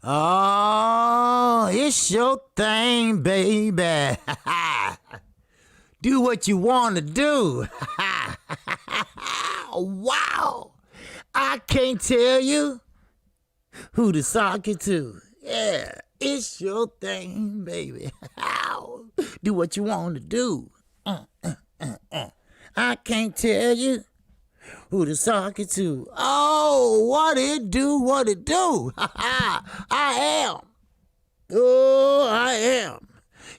Oh, it's your thing, baby. Do what you want to do. Wow. I can't tell you who to sock it to. Yeah, it's your thing, baby. Do what you want to do. I can't tell you who to sock it to. Oh, what it do, what it do. I am. Oh, I am.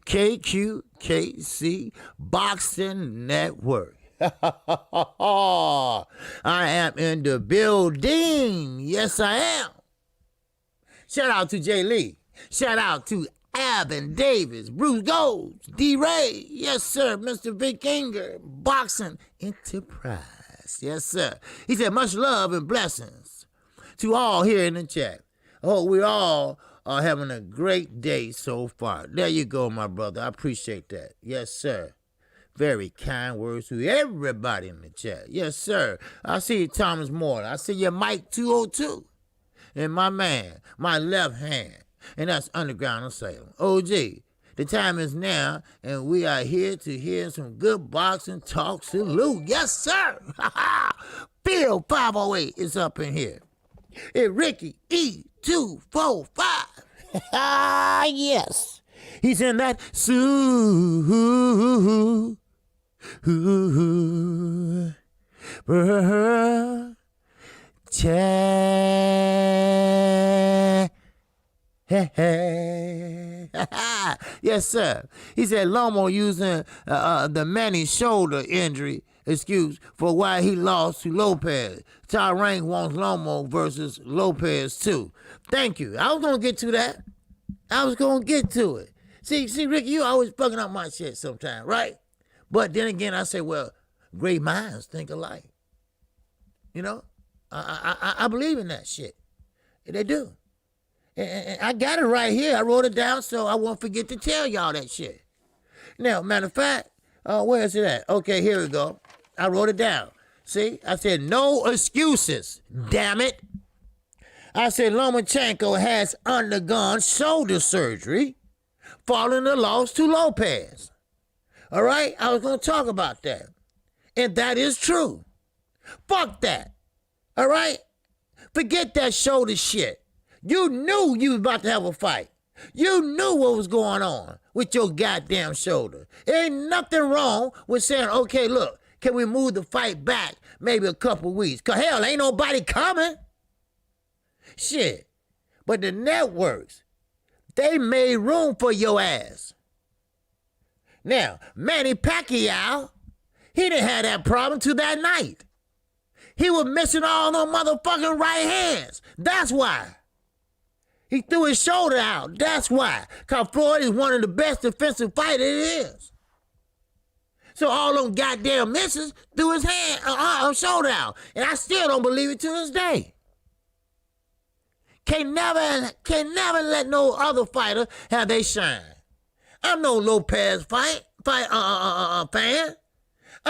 KQKC Boxing Network. I am in the building. Yes, I am. Shout out to Jay Lee. Shout out to Alvin Davis, Bruce Golds, D-Ray. Yes, sir. Mr. Vikinger, Boxing Enterprise. Yes, sir. He said, much love and blessings to all here in the chat. Oh, we all are having a great day so far. There you go, my brother. I appreciate that. Yes, sir. Very kind words to everybody in the chat. Yes, sir. I see you, Thomas Moore. I see you, Mike 202. And my man, my left hand. And that's Underground Asylum. OG, the time is now, and we are here to hear some good boxing talk. Salute. Yes, sir. Bill 508 is up in here. And Ricky E245. Yes. He's in that Yes, sir. He said Lomo using the Manny shoulder injury excuse for why he lost to Lopez. Top Rank wants Lomo versus Lopez too. Thank you. I was gonna get to that. I was gonna get to it. See, Ricky, you always fucking up my shit sometimes, right? But then again, I say, well, great minds think alike. You know, I believe in that shit. They do. And I got it right here. I wrote it down so I won't forget to tell y'all that shit. Now, matter of fact, where is it at? Okay, here we go. I wrote it down. See, I said no excuses, damn it. I said Lomachenko has undergone shoulder surgery following the loss to Lopez. All right? I was going to talk about that. And that is true. Fuck that. All right? Forget that shoulder shit. You knew you was about to have a fight. You knew what was going on with your goddamn shoulder. Ain't nothing wrong with saying, okay, look, can we move the fight back maybe a couple weeks? Because hell, ain't nobody coming. Shit. But the networks, they made room for your ass. Now, Manny Pacquiao, he didn't have that problem till that night. He was missing all them motherfucking right hands. That's why. He threw his shoulder out. That's why. Because Floyd is one of the best defensive fighters it is. So all them goddamn misses threw his shoulder out. And I still don't believe it to this day. Can never let no other fighter have they shine. I'm no Lopez fan. I'm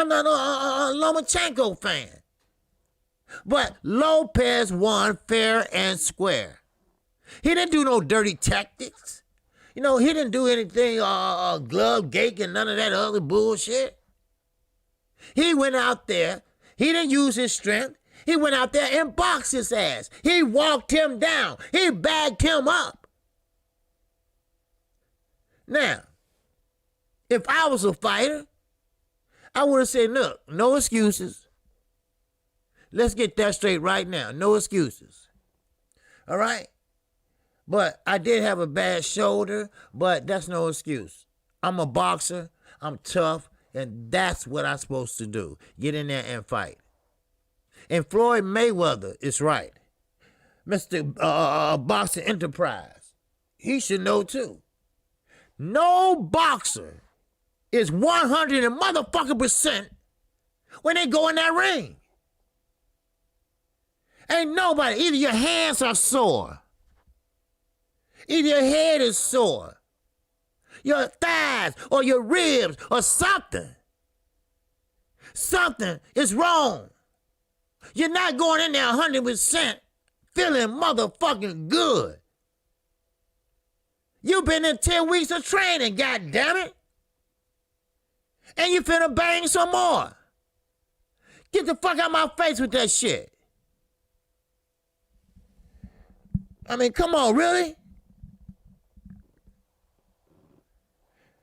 not a Lomachenko fan. But Lopez won fair and square. He didn't do no dirty tactics. You know, he didn't do anything glove gate and none of that other bullshit. He went out there. He didn't use his strength. He went out there and boxed his ass. He walked him down. He bagged him up. Now, if I was a fighter, I would have said, look, no excuses. Let's get that straight right now. No excuses. All right? But I did have a bad shoulder, but that's no excuse. I'm a boxer. I'm tough. And that's what I'm supposed to do. Get in there and fight. And Floyd Mayweather is right. Mr. Boxing Enterprise. He should know too. No boxer is 100 and motherfucking % when they go in that ring. Ain't nobody. Either your hands are sore. Either your head is sore. Your thighs or your ribs or something. Something is wrong. You're not going in there 100% feeling motherfucking good. You been in 10 weeks of training, god damn it. And you finna bang some more. Get the fuck out of my face with that shit. I mean, come on, really?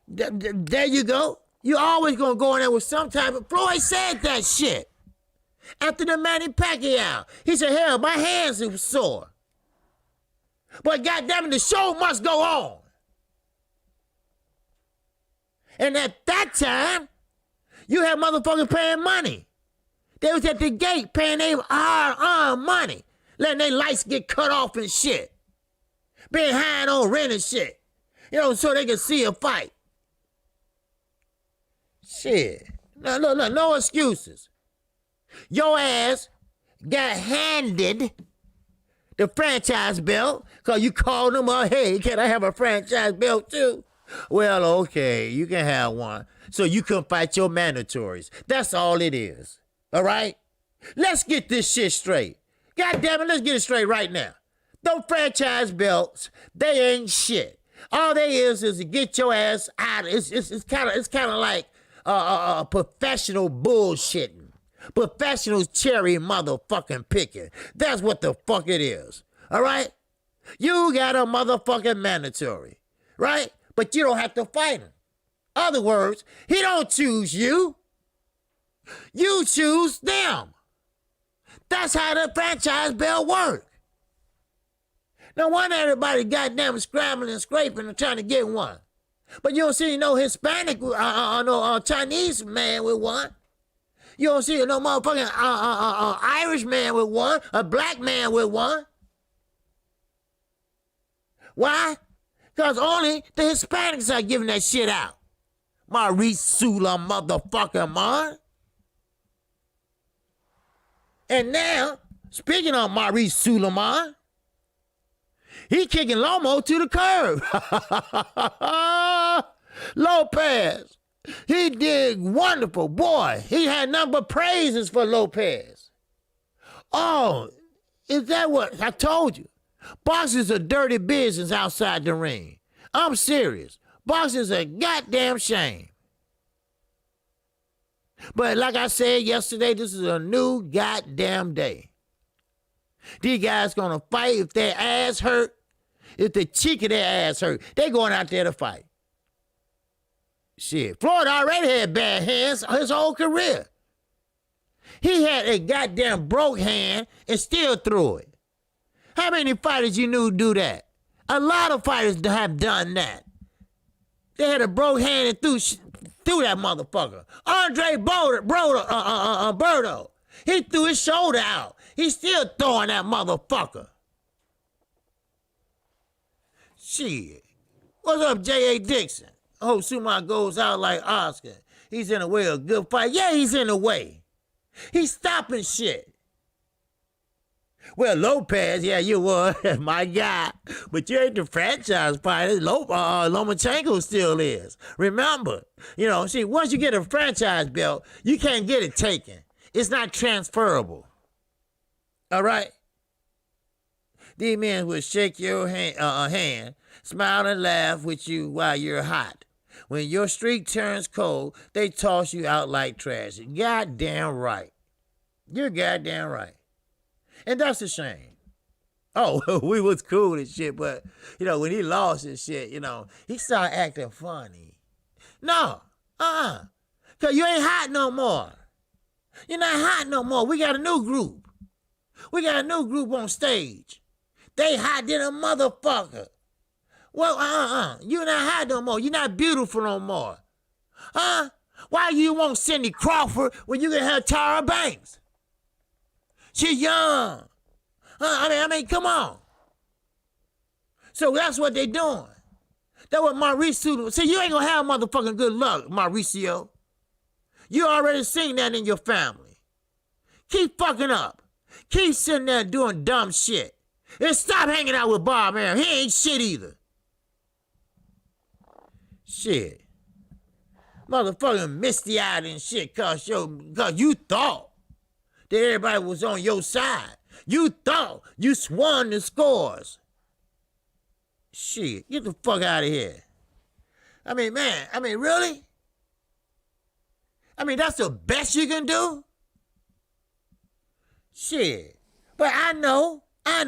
There you go. You always gonna go in there with some type of... Floyd said that shit. After the Manny Pacquiao. He said, hell, my hands are sore. But goddammit, the show must go on. And at that time, you had motherfuckers paying money. They was at the gate paying their hard-earned money. Letting their lights get cut off and shit. Being high on rent and shit. You know, so they can see a fight. Shit. No excuses. Your ass got handed the franchise belt because you called them up, hey, can I have a franchise belt too? Well, okay, you can have one. So you can fight your mandatories. That's all it is. All right? Let's get this shit straight. God damn it, let's get it straight right now. Those franchise belts, they ain't shit. All they is to get your ass out. It's kind of like professional bullshitting. Professional cherry motherfucking picking. That's what the fuck it is. All right? You got a motherfucking mandatory. Right? But you don't have to fight him. Other words, he don't choose you. You choose them. That's how the franchise belt works. No wonder everybody goddamn scrambling and scraping and trying to get one. But you don't see no Hispanic, no Chinese man with one. You don't see no motherfucking Irish man with one, a black man with one. Why? Because only the Hispanics are giving that shit out. Maurice Sula motherfucking man. And now, speaking of Maurice Suleiman, he kicking Lomo to the curb. Lopez, he did wonderful. Boy, he had nothing but praises for Lopez. Oh, is that what I told you? Boxing's a dirty business outside the ring. I'm serious. Boxing's a goddamn shame. But like I said yesterday, this is a new goddamn day. These guys gonna fight if their ass hurt, if the cheek of their ass hurt. They going out there to fight. Shit, Floyd already had bad hands his whole career. He had a goddamn broke hand and still threw it. How many fighters you knew do that? A lot of fighters have done that. They had a broke hand and threw that motherfucker. Andre Berto, he threw his shoulder out. He's still throwing that motherfucker. Shit. What's up, J.A. Dixon? I hope Sumar goes out like Oscar. He's in the way of a good fight. Yeah, he's in the way. He's stopping shit. Well, Lopez, yeah, you were my guy. But you ain't the franchise fighter. Lomachenko still is. Remember, see, once you get a franchise belt, you can't get it taken. It's not transferable. All right? These men will shake your hand, smile and laugh with you while you're hot. When your streak turns cold, they toss you out like trash. Goddamn right. You're goddamn right. And that's a shame. Oh, we was cool and shit, but, when he lost and shit, he started acting funny. No, because you ain't hot no more. You're not hot no more. We got a new group. We got a new group on stage. They hot than a motherfucker. Well, you're not hot no more. You're not beautiful no more. Why you want Cindy Crawford when you can have Tara Banks? She's young. I mean, come on. So that's what they doing. That's what Mauricio. See, you ain't gonna have motherfucking good luck, Mauricio. You already seen that in your family. Keep fucking up. Keep sitting there doing dumb shit. And stop hanging out with Bob Aaron. He ain't shit either. Shit. Motherfucking misty-eyed and shit cause you thought that everybody was on your side. You thought you swung the scores. Shit, get the fuck out of here. I mean, man, really? I mean, that's the best you can do? Shit. But I know. I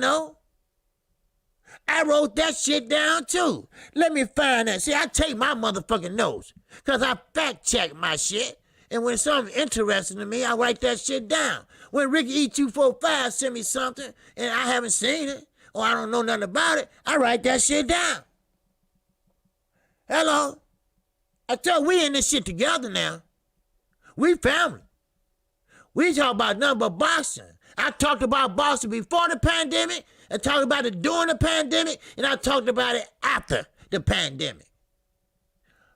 wrote that shit down too. Let me find that. See, I take my motherfucking notes because I fact check my shit. And when something interesting to me, I write that shit down. When Ricky E245 send me something and I haven't seen it or I don't know nothing about it, I write that shit down. Hello? I tell we in this shit together now. We family. We talk about nothing but boxing. I talked about boxing before the pandemic, I talked about it during the pandemic, and I talked about it after the pandemic.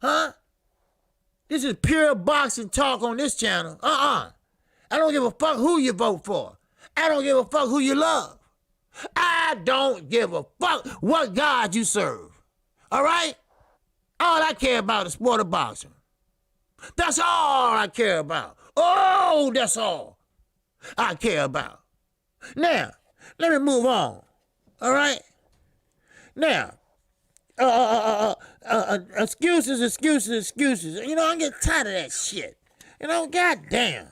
Huh? This is pure boxing talk on this channel. I don't give a fuck who you vote for. I don't give a fuck who you love. I don't give a fuck what God you serve. All right? All I care about is sport of boxing. That's all I care about. Oh, that's all I care about. Now, let me move on. All right? Now, excuses. You know, I get tired of that shit. You know, goddamn.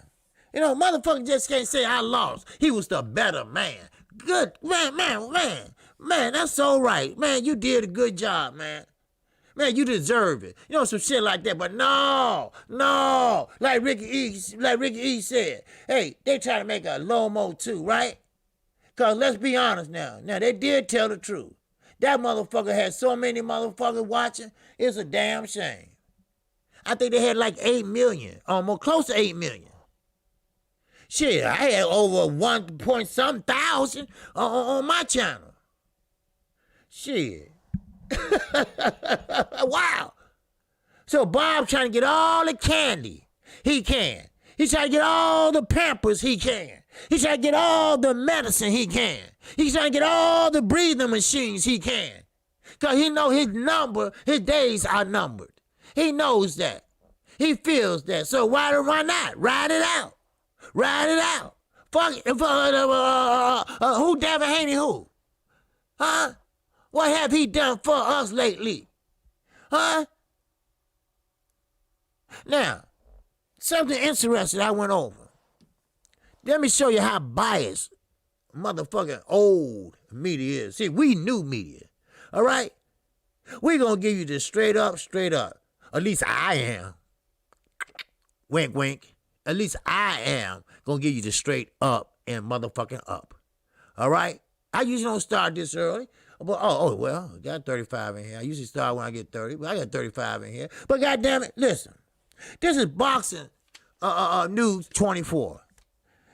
You know, motherfucker just can't say I lost. He was the better man. Good, man, that's all right. Man, you did a good job, man. Man, you deserve it. You know, some shit like that. But no. Like Ricky E said, hey, they try to make a Lomo too, right? Because let's be honest now. Now, they did tell the truth. That motherfucker had so many motherfuckers watching, it's a damn shame. I think they had like 8 million, almost close to 8 million. Shit, I had over 1 point something thousand on my channel. Shit. Wow. So Bob trying to get all the candy he can. He's trying to get all the Pampers he can. He's trying to get all the medicine he can. He's trying to get all the breathing machines he can. Because he know his days are numbered. He knows that. He feels that. So why not? Ride it out. Fuck it. Who Devin Haney who? Huh? What have he done for us lately? Huh? Now, something interesting I went over. Let me show you how biased motherfucking old media is. See, we new media. All right? We're going to give you this straight up. At least I am. Wink, wink. At least I am going to give you the straight up and motherfucking up. All right? I usually don't start this early. But, well, I got 35 in here. I usually start when I get 30, but I got 35 in here. But goddamn it, listen. This is Boxing News 24.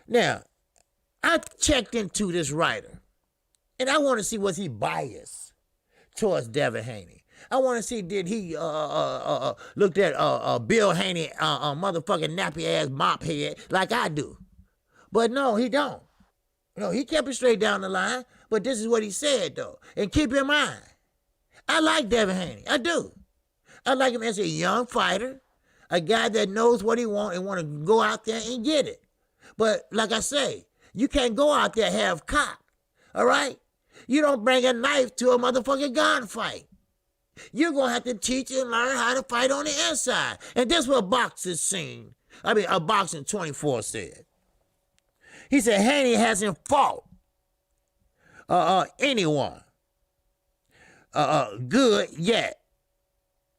Now, I checked into this writer, and I want to see was he biased towards Devin Haney. I want to see did he looked at Bill Haney motherfucking nappy ass mop head like I do. But no, he don't. No, he kept it straight down the line. But this is what he said, though. And keep in mind, I like Devin Haney. I do. I like him as a young fighter, a guy that knows what he wants and want to go out there and get it. But like I say, you can't go out there half cocked, all right? You don't bring a knife to a motherfucking gunfight. You're going to have to teach and learn how to fight on the inside. And that's what Boxing 24 said. He said Haney hasn't fought anyone good yet.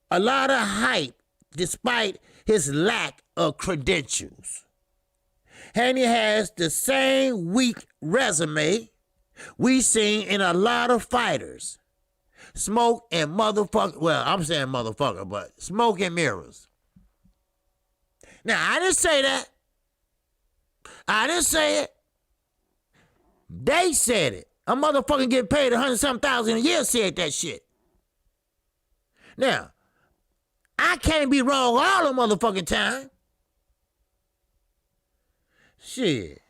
A lot of hype despite his lack of credentials. Haney has the same weak resume we seen in a lot of fighters. Smoke and motherfucker, well, I'm saying motherfucker, but smoke and mirrors. Now, I didn't say that. I didn't say it. They said it. A motherfucker get paid 100-something thousand a year said that shit. Now, I can't be wrong all the motherfucking time. Shit.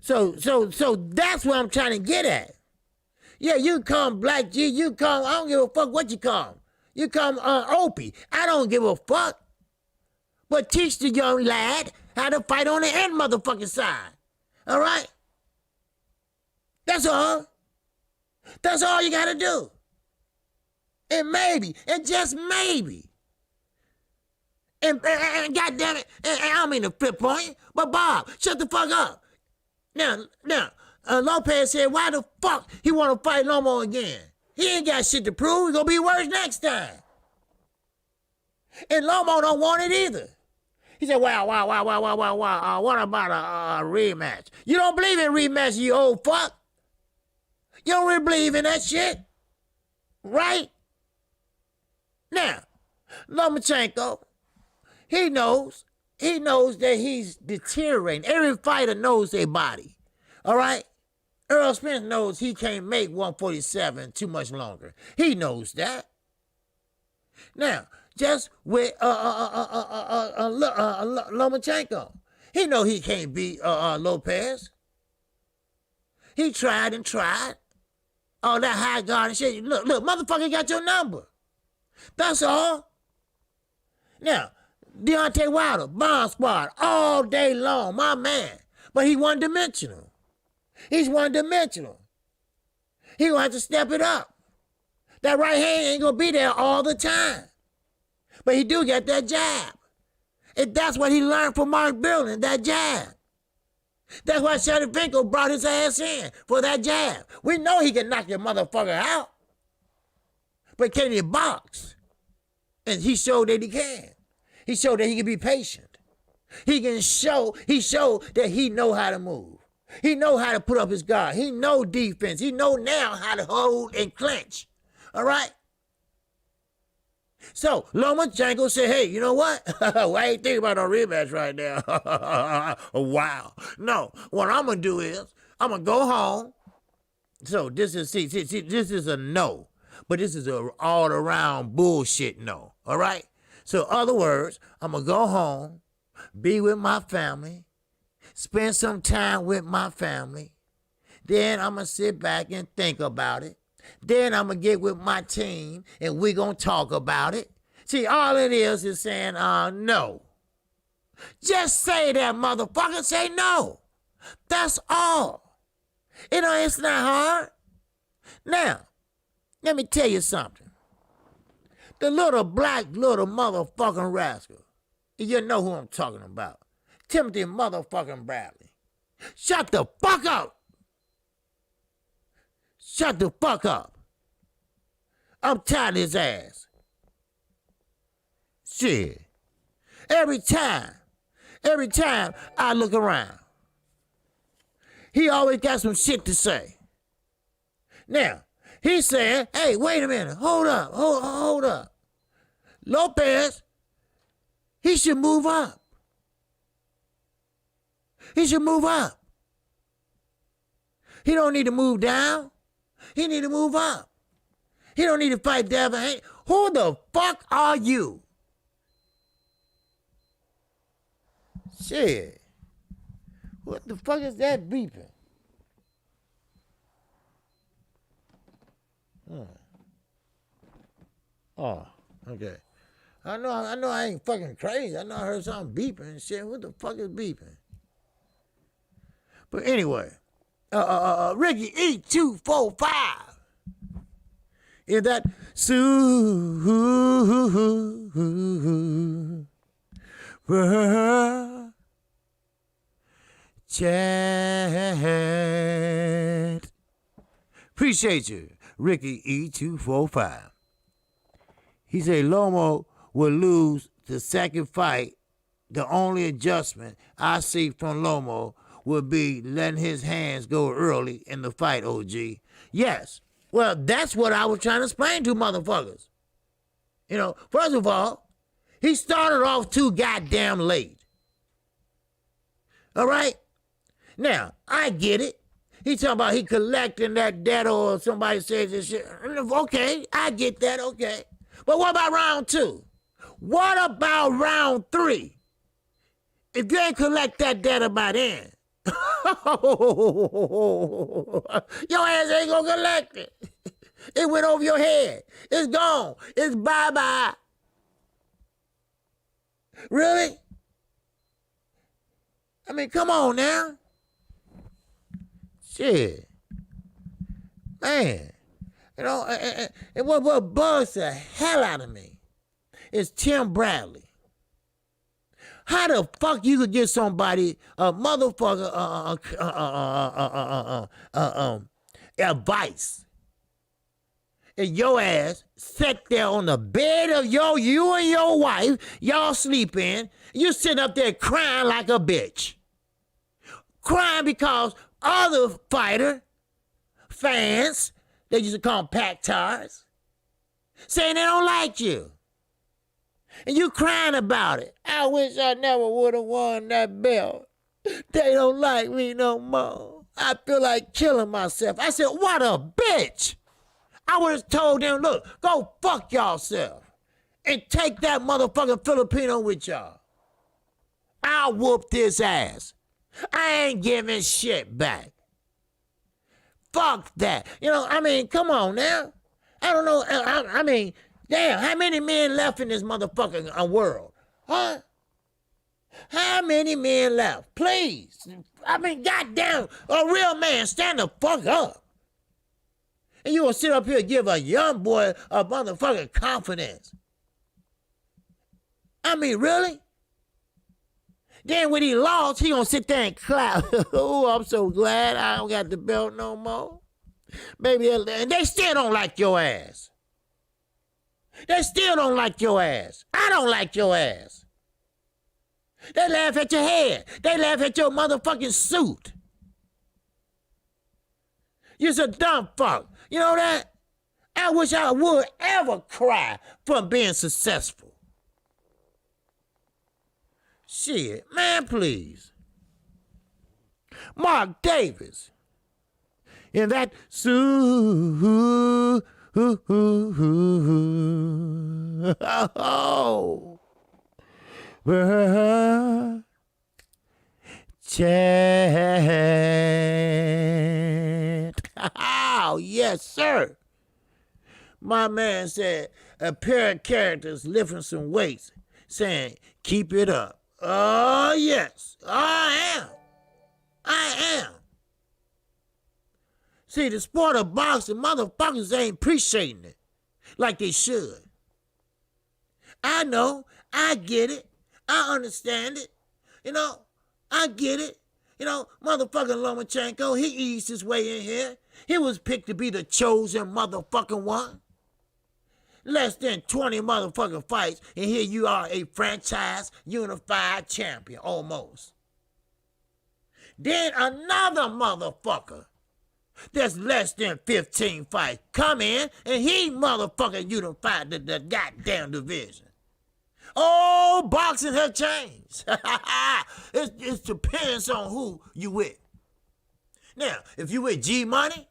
So that's what I'm trying to get at. Yeah, you come Black G, you come, I don't give a fuck what you come. You come Opie, I don't give a fuck. But teach the young lad how to fight on the end motherfucking side. All right? That's all. That's all you gotta do. And maybe, and just maybe. And goddamn it, and I don't mean to flip on you, but Bob, shut the fuck up. Now, Lopez said, why the fuck he want to fight Lomo again? He ain't got shit to prove. It's going to be worse next time. And Lomo don't want it either. He said, wow, what about a rematch? You don't believe in rematch, you old fuck? You don't really believe in that shit? Right? Now, Lomachenko, he knows that he's deteriorating. Every fighter knows their body, all right? Earl Spence knows he can't make 147 too much longer. He knows that. Now, just with Lomachenko, he know he can't beat Lopez. He tried and tried. All that high guard and shit. Look, motherfucker got your number. That's all. Now, Deontay Wilder, Bomb Squad, all day long, my man. But he one-dimensional. He's one-dimensional. He gonna have to step it up. That right hand ain't gonna be there all the time. But he do get that jab. And that's what he learned from Mark Billing, that jab. That's why Shevchenko brought his ass in, for that jab. We know he can knock your motherfucker out. But can he box? And he showed that he can. He showed that he can be patient. He showed that he know how to move. He know how to put up his guard. He know defense. He know now how to hold and clinch. All right? So, Lomachenko said, hey, you know what? I ain't thinking about no rematch right now. Wow. No, what I'm going to do is, I'm going to go home. So, this is, see, this is a no. But this is an all-around bullshit no. All right? So, other words, I'm going to go home, be with my family, spend some time with my family. Then I'm going to sit back and think about it. Then I'm going to get with my team, and we're going to talk about it. See, all it is saying, no. Just say that, motherfucker. Say no. That's all. It's not hard. Now, let me tell you something. The little black little motherfucking rascal, you know who I'm talking about. Timothy motherfucking Bradley. Shut the fuck up. Shut the fuck up. I'm tired of his ass. Shit. Every time I look around, he always got some shit to say. Now, he said, hey, wait a minute. Hold up. Lopez, he should move up. He should move up. He don't need to move down. He need to move up. He don't need to fight Devin Haney. Who the fuck are you? Shit. What the fuck is that beeping? Oh, okay. I know I ain't fucking crazy. I know I heard something beeping and shit. What the fuck is beeping? But anyway, Ricky E245. Is that chat? Appreciate you, Ricky E245. He said Lomo will lose the second fight. The only adjustment I see from Lomo will be letting his hands go early in the fight, OG. Yes. Well, that's what I was trying to explain to motherfuckers. First of all, he started off too goddamn late. All right? Now, I get it. He talking about he collecting that debt or somebody says this shit. Okay, I get that, okay. But what about round 2? What about round 3? If you ain't collect that debt by then, your ass ain't gonna collect it. It went over your head. It's gone. It's bye-bye. Really? I mean, come on now. Shit. Man. You know, and what bugs the hell out of me is Tim Bradley. How the fuck you could get somebody a motherfucker advice, and your ass sat there on the bed of you and your wife, y'all sleeping, you sitting up there crying like a bitch. Crying because other fighter fans, they used to call them pack tars, saying they don't like you. And you crying about it. I wish I never would have won that belt. They don't like me no more. I feel like killing myself. I said, what a bitch. I would have told them, look, go fuck yourself and take that motherfucking Filipino with y'all. I'll whoop this ass. I ain't giving shit back. Fuck that. You know, I mean, come on now. I don't know. I mean, damn, how many men left in this motherfucking world? Huh? How many men left? Please. I mean, goddamn, a real man, stand the fuck up. And you gonna sit up here and give a young boy a motherfucking confidence. I mean, really? Then when he lost, he gonna sit there and clap. Oh, I'm so glad I don't got the belt no more. Baby, and they still don't like your ass. They still don't like your ass. I don't like your ass. They laugh at your head. They laugh at your motherfucking suit. You're a dumb fuck. You know that? I wish I would ever cry from being successful. Shit, man, please. Mark Davis. In that chant. Oh, yes, sir. My man said a pair of characters lifting some weights, saying, keep it up. Oh, yes, I am. I am. See, the sport of boxing, motherfuckers ain't appreciating it like they should. I know. I get it. I understand it. You know, I get it. You know, motherfucking Lomachenko, he eased his way in here. He was picked to be the chosen motherfucking one. Less than 20 motherfucking fights, and here you are, a franchise unified champion, almost. Then another motherfucker that's less than 15 fights come in, and he motherfucking unified the goddamn division. Oh, boxing has changed. It depends on who you with. Now, if you with G Money,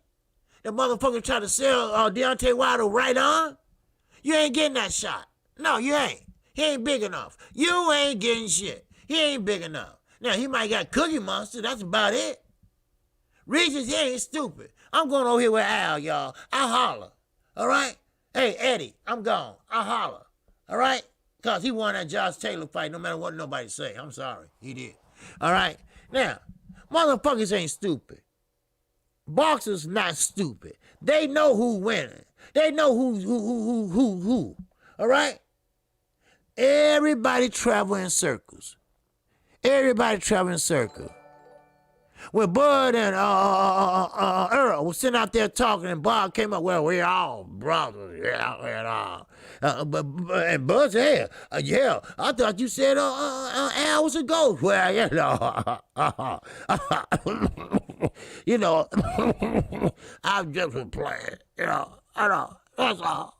the motherfucker try to sell Deontay Wilder right on, you ain't getting that shot. No, you ain't. He ain't big enough. You ain't getting shit. He ain't big enough. Now, he might got Cookie Monster. That's about it. Regis, he ain't stupid. I'm going over here with Al, y'all. I holler. All right? Hey, Eddie, I'm gone. I holler. All right? Because he won that Josh Taylor fight no matter what nobody say. I'm sorry. He did. All right? Now, motherfuckers ain't stupid. Boxers not stupid. They know who winning. They know who. All right? Everybody travel in circles. Everybody travel in circles. When Bud and Earl was sitting out there talking, and Bob came up, well, we're all brothers, yeah, and Bud said, yeah, I thought you said Al was a ghost. Well, you know, I've just been playing, you know, I know, that's all.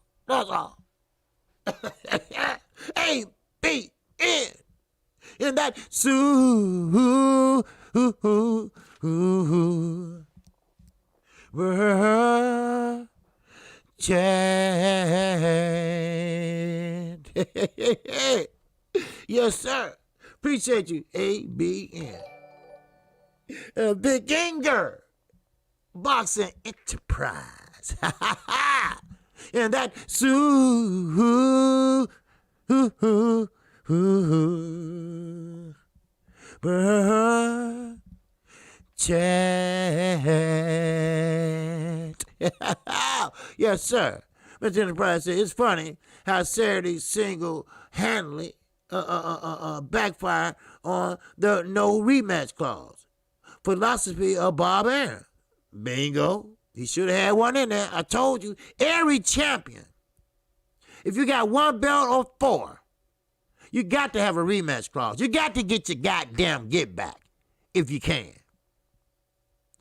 A-B-N. In that chant. Yes, sir. Appreciate you, ABN. Big Inger. Boxing Enterprise. And that chant. Yes, sir. Mr. Enterprise said, it's funny how Saturday single-handedly backfired on the no rematch clause. Philosophy of Bob Aaron. Bingo. He should have had one in there. I told you, every champion, if you got one belt or four, you got to have a rematch clause. You got to get your goddamn get back if you can.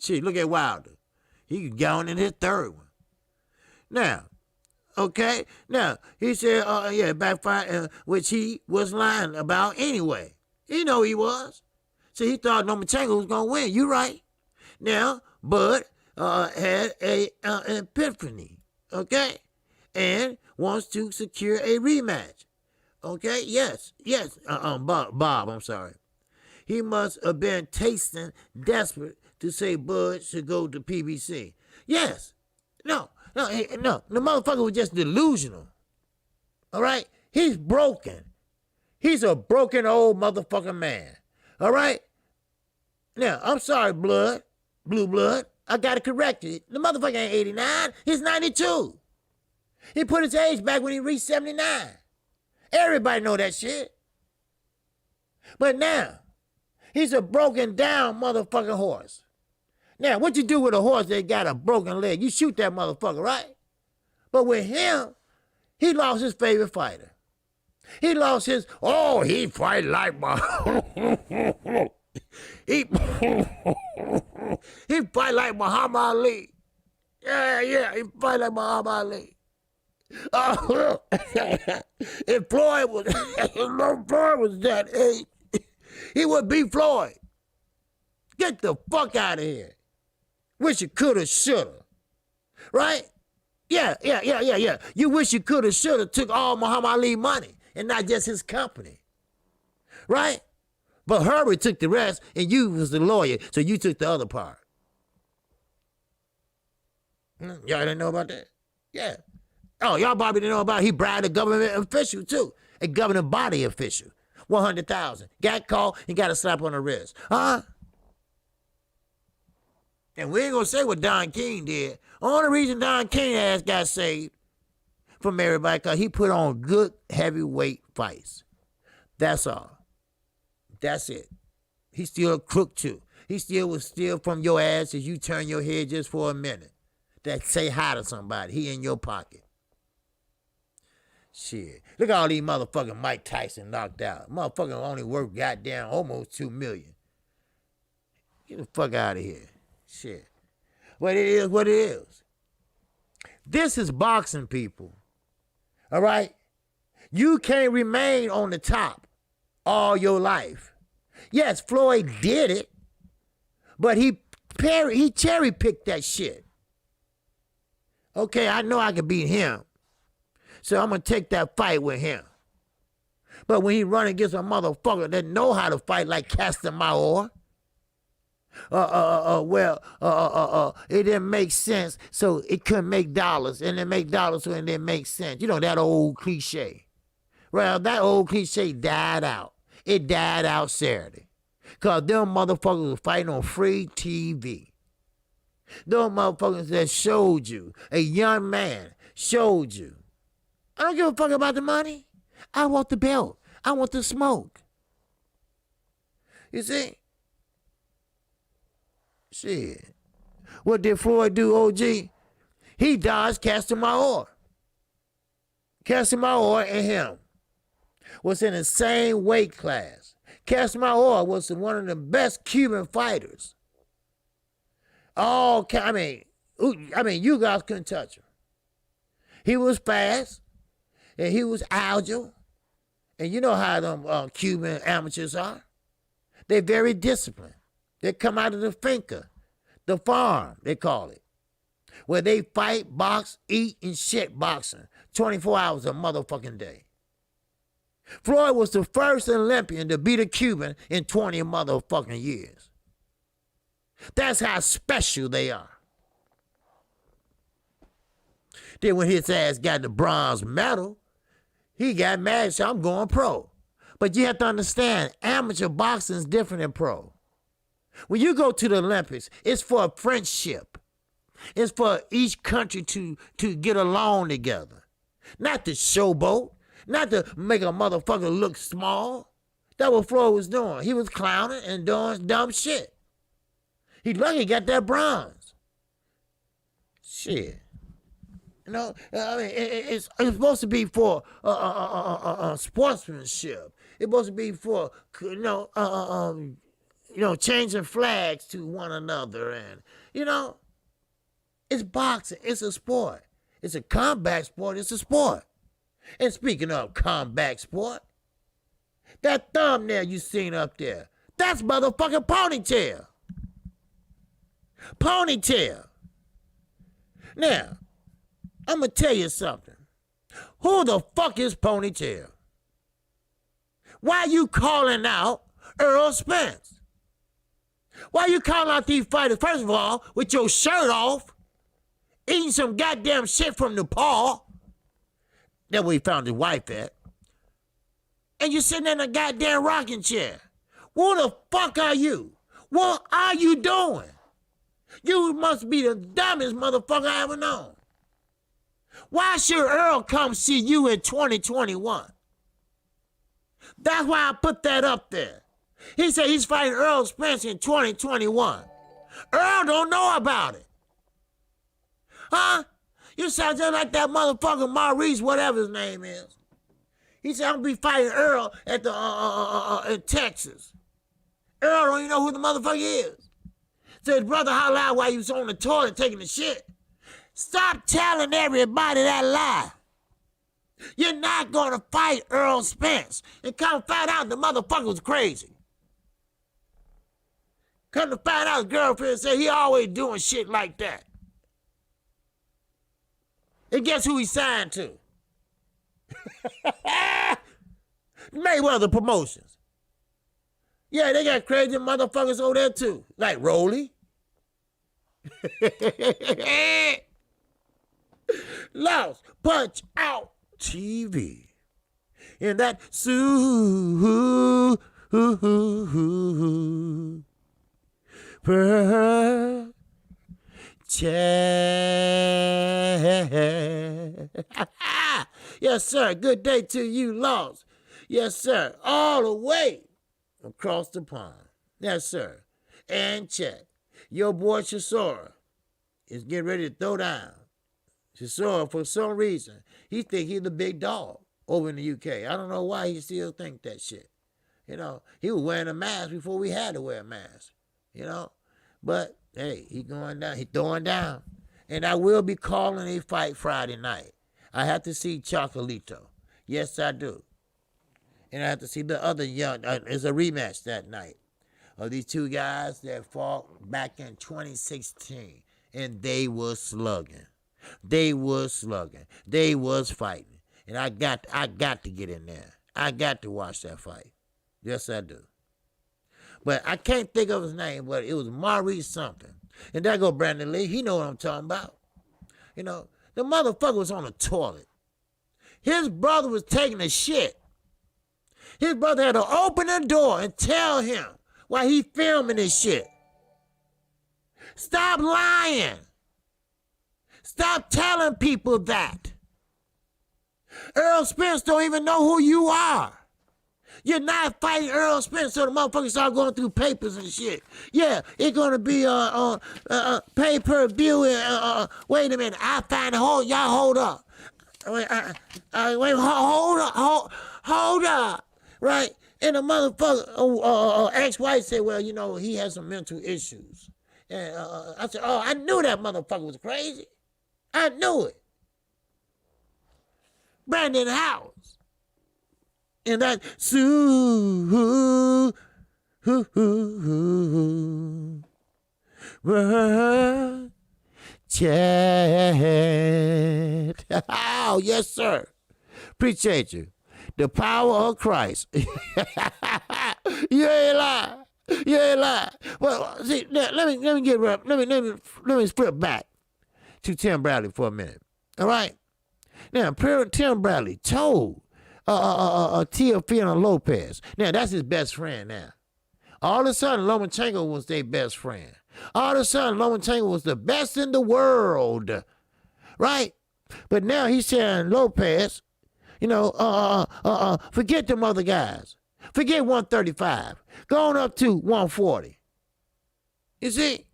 Shit, look at Wilder. He could go on in his third one. Now, okay, now, he said, backfire, which he was lying about anyway. He know he was. So he thought Lomachenko was going to win. You right. Now, Bud had an epiphany, okay, and wants to secure a rematch. Okay, yes, Bob, I'm sorry. He must have been tasting desperate to say Bud should go to PBC. Yes, no, the motherfucker was just delusional. All right, he's broken. He's a broken old motherfucking man. All right? Now, I'm sorry, Blue Blood. I got to correct you. The motherfucker ain't 89. He's 92. He put his age back when he reached 79. Everybody know that shit. But now, he's a broken down motherfucking horse. Now, what you do with a horse that got a broken leg? You shoot that motherfucker, right? But with him, he lost his favorite fighter. He lost his, he fight like my... he fight like Muhammad Ali. Yeah, he fight like Muhammad Ali. If Floyd was that age, he would beat Floyd. Get the fuck out of here. Wish you coulda, shoulda. Right? Yeah. You wish you coulda, shoulda took all Muhammad Ali money and not just his company. Right? But Herbert took the rest, and you was the lawyer, so you took the other part. Y'all didn't know about that? Yeah. Oh, y'all probably didn't know about it. He bribed a government official, too. A government body official. $100,000. Got caught and got a slap on the wrist. Huh? And we ain't gonna say what Don King did. Only reason Don King ass got saved from everybody, because he put on good heavyweight fights. That's all. That's it. He's still a crook, too. He still was steal from your ass as you turn your head just for a minute. That say hi to somebody. He in your pocket. Shit. Look at all these motherfucking Mike Tyson knocked out. Motherfucker only worth goddamn almost $2 million. Get the fuck out of here. Shit. But it is what it is. This is boxing, people. All right? You can't remain on the top all your life. Yes, Floyd did it, but he cherry-picked that shit. Okay, I know I can beat him, so I'm going to take that fight with him. But when he run against a motherfucker that know how to fight like Castamao, it didn't make sense, so it couldn't make dollars, and it make dollars, so it didn't make sense. You know, that old cliche. Well, that old cliche died out. It died out Saturday. Because them motherfuckers was fighting on free TV. Them motherfuckers that showed you, a young man showed you. I don't give a fuck about the money. I want the belt. I want the smoke. You see? Shit. What did Floyd do, OG? He dodged Castamao. Castamao and him was in the same weight class. Castamao was one of the best Cuban fighters. You guys couldn't touch him. He was fast, and he was agile, and you know how them Cuban amateurs are. They're very disciplined. They come out of the finca, the farm, they call it, where they fight, box, eat, and shit boxing 24 hours a motherfucking day. Floyd was the first Olympian to beat a Cuban in 20 motherfucking years. That's how special they are. Then when his ass got the bronze medal, he got mad and said, I'm going pro. But you have to understand, amateur boxing is different than pro. When you go to the Olympics, it's for a friendship. It's for each country to get along together. Not to showboat. Not to make a motherfucker look small. That's what Floyd was doing. He was clowning and doing dumb shit. He lucky he got that bronze. Shit. You know, I mean, it's supposed to be for sportsmanship. It's supposed to be for, changing flags to one another. And, it's boxing. It's a sport. It's a combat sport. It's a sport. And speaking of combat sport, that thumbnail you seen up there, that's motherfucking Ponytail. Ponytail. Now, I'm going to tell you something. Who the fuck is Ponytail? Why you calling out Earl Spence? Why you calling out these fighters, first of all, with your shirt off, eating some goddamn shit from Nepal? That's where he found his wife at. And you're sitting in a goddamn rocking chair. Who the fuck are you? What are you doing? You must be the dumbest motherfucker I ever known. Why should Earl come see you in 2021? That's why I put that up there. He said he's fighting Earl Spence in 2021. Earl don't know about it. Huh? You sound just like that motherfucker Maurice, whatever his name is. He said, I'm going to be fighting Earl at in Texas. Earl don't even know who the motherfucker is. So his brother hollered out while he was on the toilet taking the shit. Stop telling everybody that lie. You're not going to fight Earl Spence. And come find out the motherfucker was crazy. Come to find out his girlfriend said he always doing shit like that. And guess who he signed to? Mayweather Promotions. Yeah, they got crazy motherfuckers over there too. Like Rolly. Lost Punch Out TV. And that Super Chat. Yes, sir. Good day to you, Lost. Yes, sir. All the way across the pond. Yes, sir. And check. Your boy Chisora is getting ready to throw down. Chisora, for some reason, he think he's the big dog over in the UK. I don't know why he still think that shit. You know, he was wearing a mask before we had to wear a mask. You know? But, hey, he going down. He throwing down. And I will be calling a fight Friday night. I have to see Chocolito. Yes, I do. And I have to see the other young. There's a rematch that night of these two guys that fought back in 2016. And they was slugging. They was slugging. They was fighting. And I got to get in there. I got to watch that fight. Yes, I do. But I can't think of his name, but it was Maurice something. And there go Brandon Lee. He know what I'm talking about. You know, the motherfucker was on the toilet. His brother was taking a shit. His brother had to open the door and tell him while he filming this shit. Stop lying. Stop telling people that. Earl Spence don't even know who you are. You're not fighting Earl Spence, so the motherfuckers start going through papers and shit. Yeah, it's gonna be pay-per-view. Wait a minute, I find y'all hold up. Wait, hold up, right? And the motherfucker, ex-wife said, well, you know, he has some mental issues. And I said, oh, I knew that motherfucker was crazy. I knew it. Brandon House. And that Chat. Oh, yes, sir. Appreciate you. The power of Christ. You ain't lie. You ain't lie. Well, see, let me flip back to Tim Bradley for a minute. All right. Now, Tim Bradley told Teofimo Lopez. Now, that's his best friend now. All of a sudden, Lomachenko was their best friend. All of a sudden, Lomachenko was the best in the world, right? But now he's saying Lopez, forget them other guys. Forget 135. Go on up to 140. You see?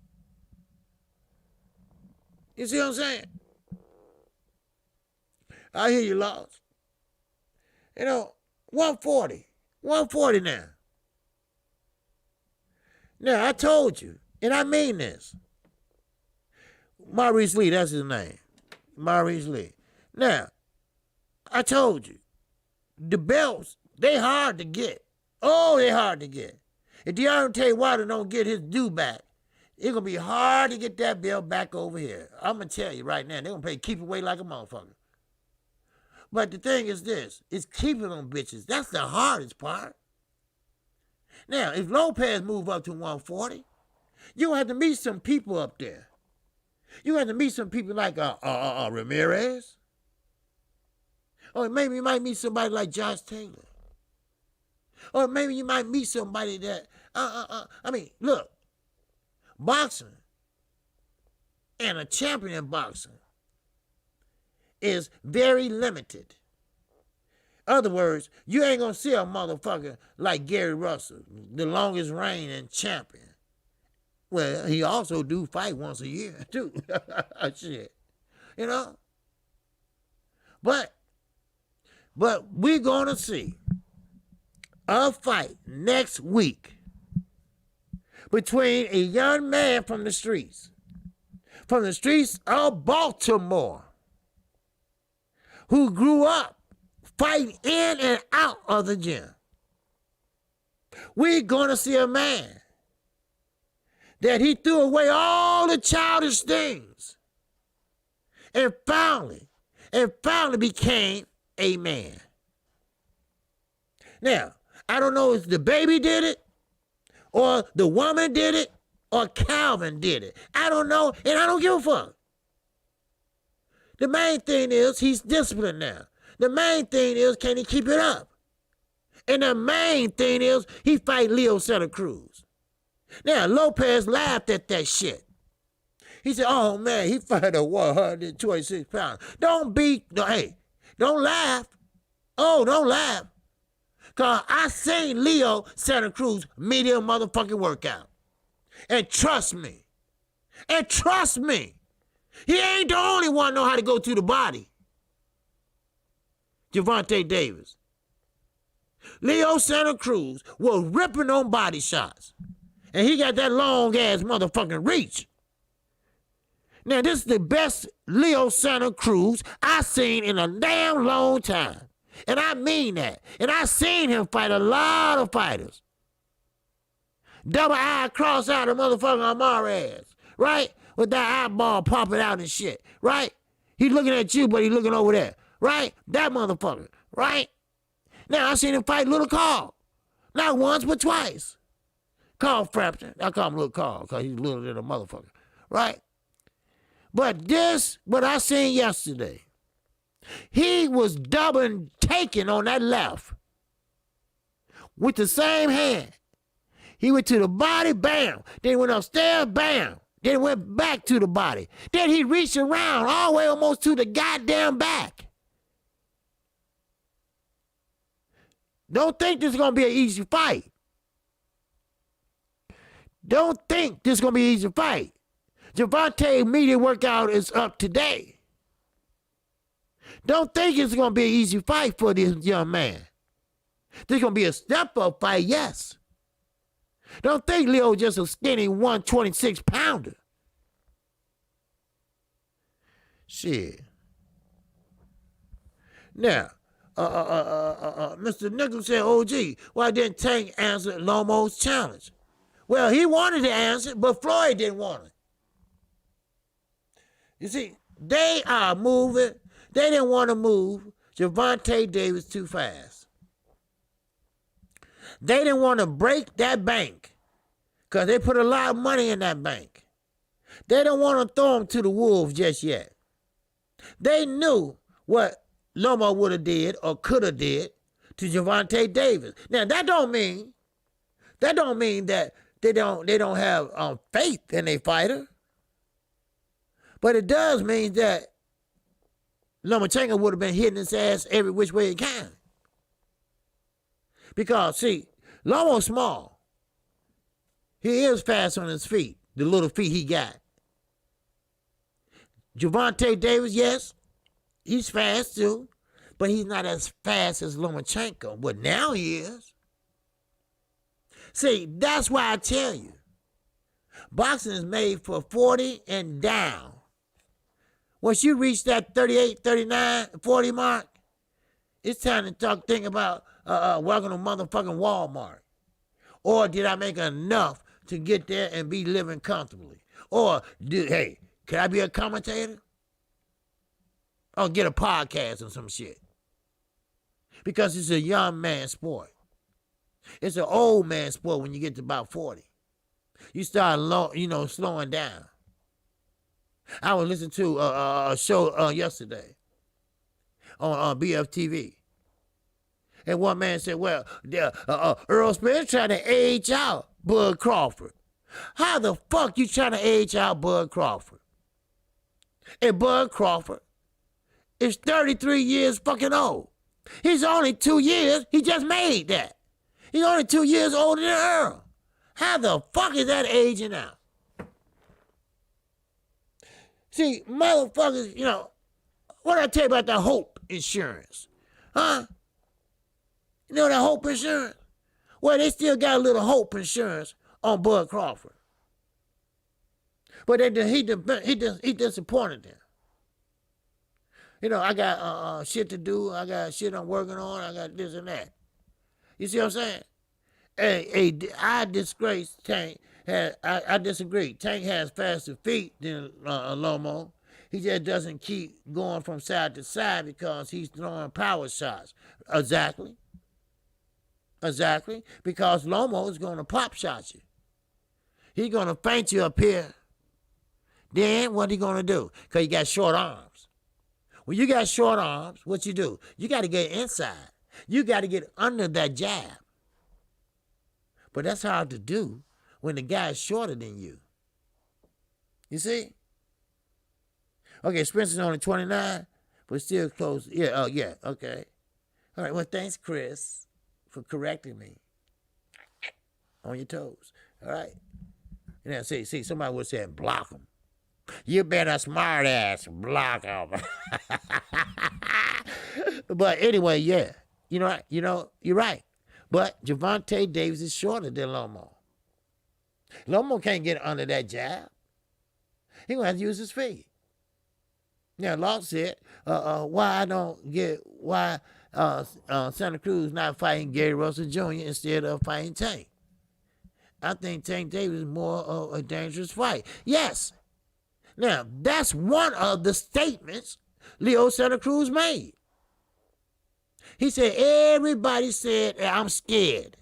You see what I'm saying? I hear you, Laws. 140. 140 now. Now, I told you, and I mean this. Maurice Lee, that's his name. Maurice Lee. Now, I told you, the belts, they hard to get. Oh, they hard to get. If Deontay Wilder don't get his due back, it's going to be hard to get that belt back over here. I'm going to tell you right now, they're going to keep away like a motherfucker. But the thing is this, it's keeping them bitches. That's the hardest part. Now, if Lopez move up to 140, you have to meet some people up there. You have to meet some people like Ramirez. Or maybe you might meet somebody like Josh Taylor. Or maybe you might meet somebody that, look, boxing and a champion in boxing is very limited. In other words, you ain't gonna see a motherfucker like Gary Russell, the longest reigning champion. Well, he also do fight once a year, too. Shit. But we're gonna see a fight next week between a young man from the streets of Baltimore, who grew up fighting in and out of the gym. We're going to see a man that he threw away all the childish things and finally became a man. Now, I don't know if the baby did it, or the woman did it, or Calvin did it. I don't know, and I don't give a fuck. The main thing is he's disciplined now. The main thing is, can he keep it up? And the main thing is, he fight Leo Santa Cruz. Now, Lopez laughed at that shit. He said, oh, man, he fight a 126 pounds. Don't laugh. Oh, don't laugh. Because I seen Leo Santa Cruz medium motherfucking workout. And trust me, he ain't the only one know how to go to the body. Gervonta Davis. Leo Santa Cruz was ripping on body shots. And he got that long-ass motherfucking reach. Now, this is the best Leo Santa Cruz I seen in a damn long time. And I mean that. And I seen him fight a lot of fighters. Double eye cross out a motherfucker on my ass. Right? With that eyeball popping out and shit. Right? He looking at you, but he looking over there. Right? That motherfucker. Right? Now, I seen him fight Little Carl. Not once, but twice. Carl Frampton. I call him Little Carl because he's little than a motherfucker. Right? But what I seen yesterday, he was double taking on that left with the same hand. He went to the body, bam. Then went upstairs, bam. Then went back to the body. Then he reached around all the way almost to the goddamn back. Don't think this is going to be an easy fight. Don't think this is going to be an easy fight. Gervonta media workout is up today. Don't think it's going to be an easy fight for this young man. There's going to be a step-up fight, yes. Don't think Leo just a skinny 126-pounder. Shit. Now, Mr. Nichols said, OG, why didn't Tank answer Lomo's challenge? Well, he wanted to answer, but Floyd didn't want it. You see, they are moving. They didn't want to move Gervonta Davis too fast. They didn't want to break that bank because they put a lot of money in that bank. They don't want to throw him to the wolves just yet. They knew what Lomo would have did or could have did to Gervonta Davis. Now, that don't mean That don't mean that they don't have faith in a fighter. But it does mean that Lomachenko would have been hitting his ass every which way he can. Because, see, Lomo's small. He is fast on his feet, the little feet he got. Gervonta Davis, yes, he's fast too, but he's not as fast as Lomachenko. But now he is. See, that's why I tell you, boxing is made for 40 and down. Once you reach that 38, 39, 40 mark, it's time to think about working on motherfucking Walmart. Or did I make enough to get there and be living comfortably? Or, hey, can I be a commentator? Or get a podcast or some shit? Because it's a young man sport. It's an old man sport when you get to about 40. You start, slowing down. I was listening to a show yesterday on BFTV. And one man said, well, Earl Spence trying to age out Bud Crawford. How the fuck you trying to age out Bud Crawford? And Bud Crawford is 33 years fucking old. He's only 2 years. He just made that. He's only 2 years older than Earl. How the fuck is that aging out? See, motherfuckers, what did I tell you about the Hope insurance? Huh? You know that Hope insurance? Well, they still got a little Hope insurance on Bud Crawford. But he disappointed them. I got shit to do. I got shit I'm working on. I got this and that. You see what I'm saying? I disgrace Tank. I disagree. Tank has faster feet than Lomo. He just doesn't keep going from side to side because he's throwing power shots. Exactly. Because Lomo is going to pop shot you. He's going to feint you up here. Then what he going to do? Because he got short arms. When you got short arms, what you do? You got to get inside. You got to get under that jab. But that's hard to do when the guy is shorter than you. You see? Okay, Spence is only 29, but still close. Yeah, okay. All right, well, thanks, Chris, for correcting me. On your toes. All right? See, somebody would say, block him. You been a smart ass, block him. But anyway, yeah. You're right. But Gervonta Davis is shorter than Lomo. Lomo can't get under that jab. He gonna have to use his feet. Now, Law said, why Santa Cruz not fighting Gary Russell Jr. instead of fighting Tank? I think Tank Davis is more of a dangerous fight. Yes. Now, that's one of the statements Leo Santa Cruz made. He said, everybody said, I'm scared.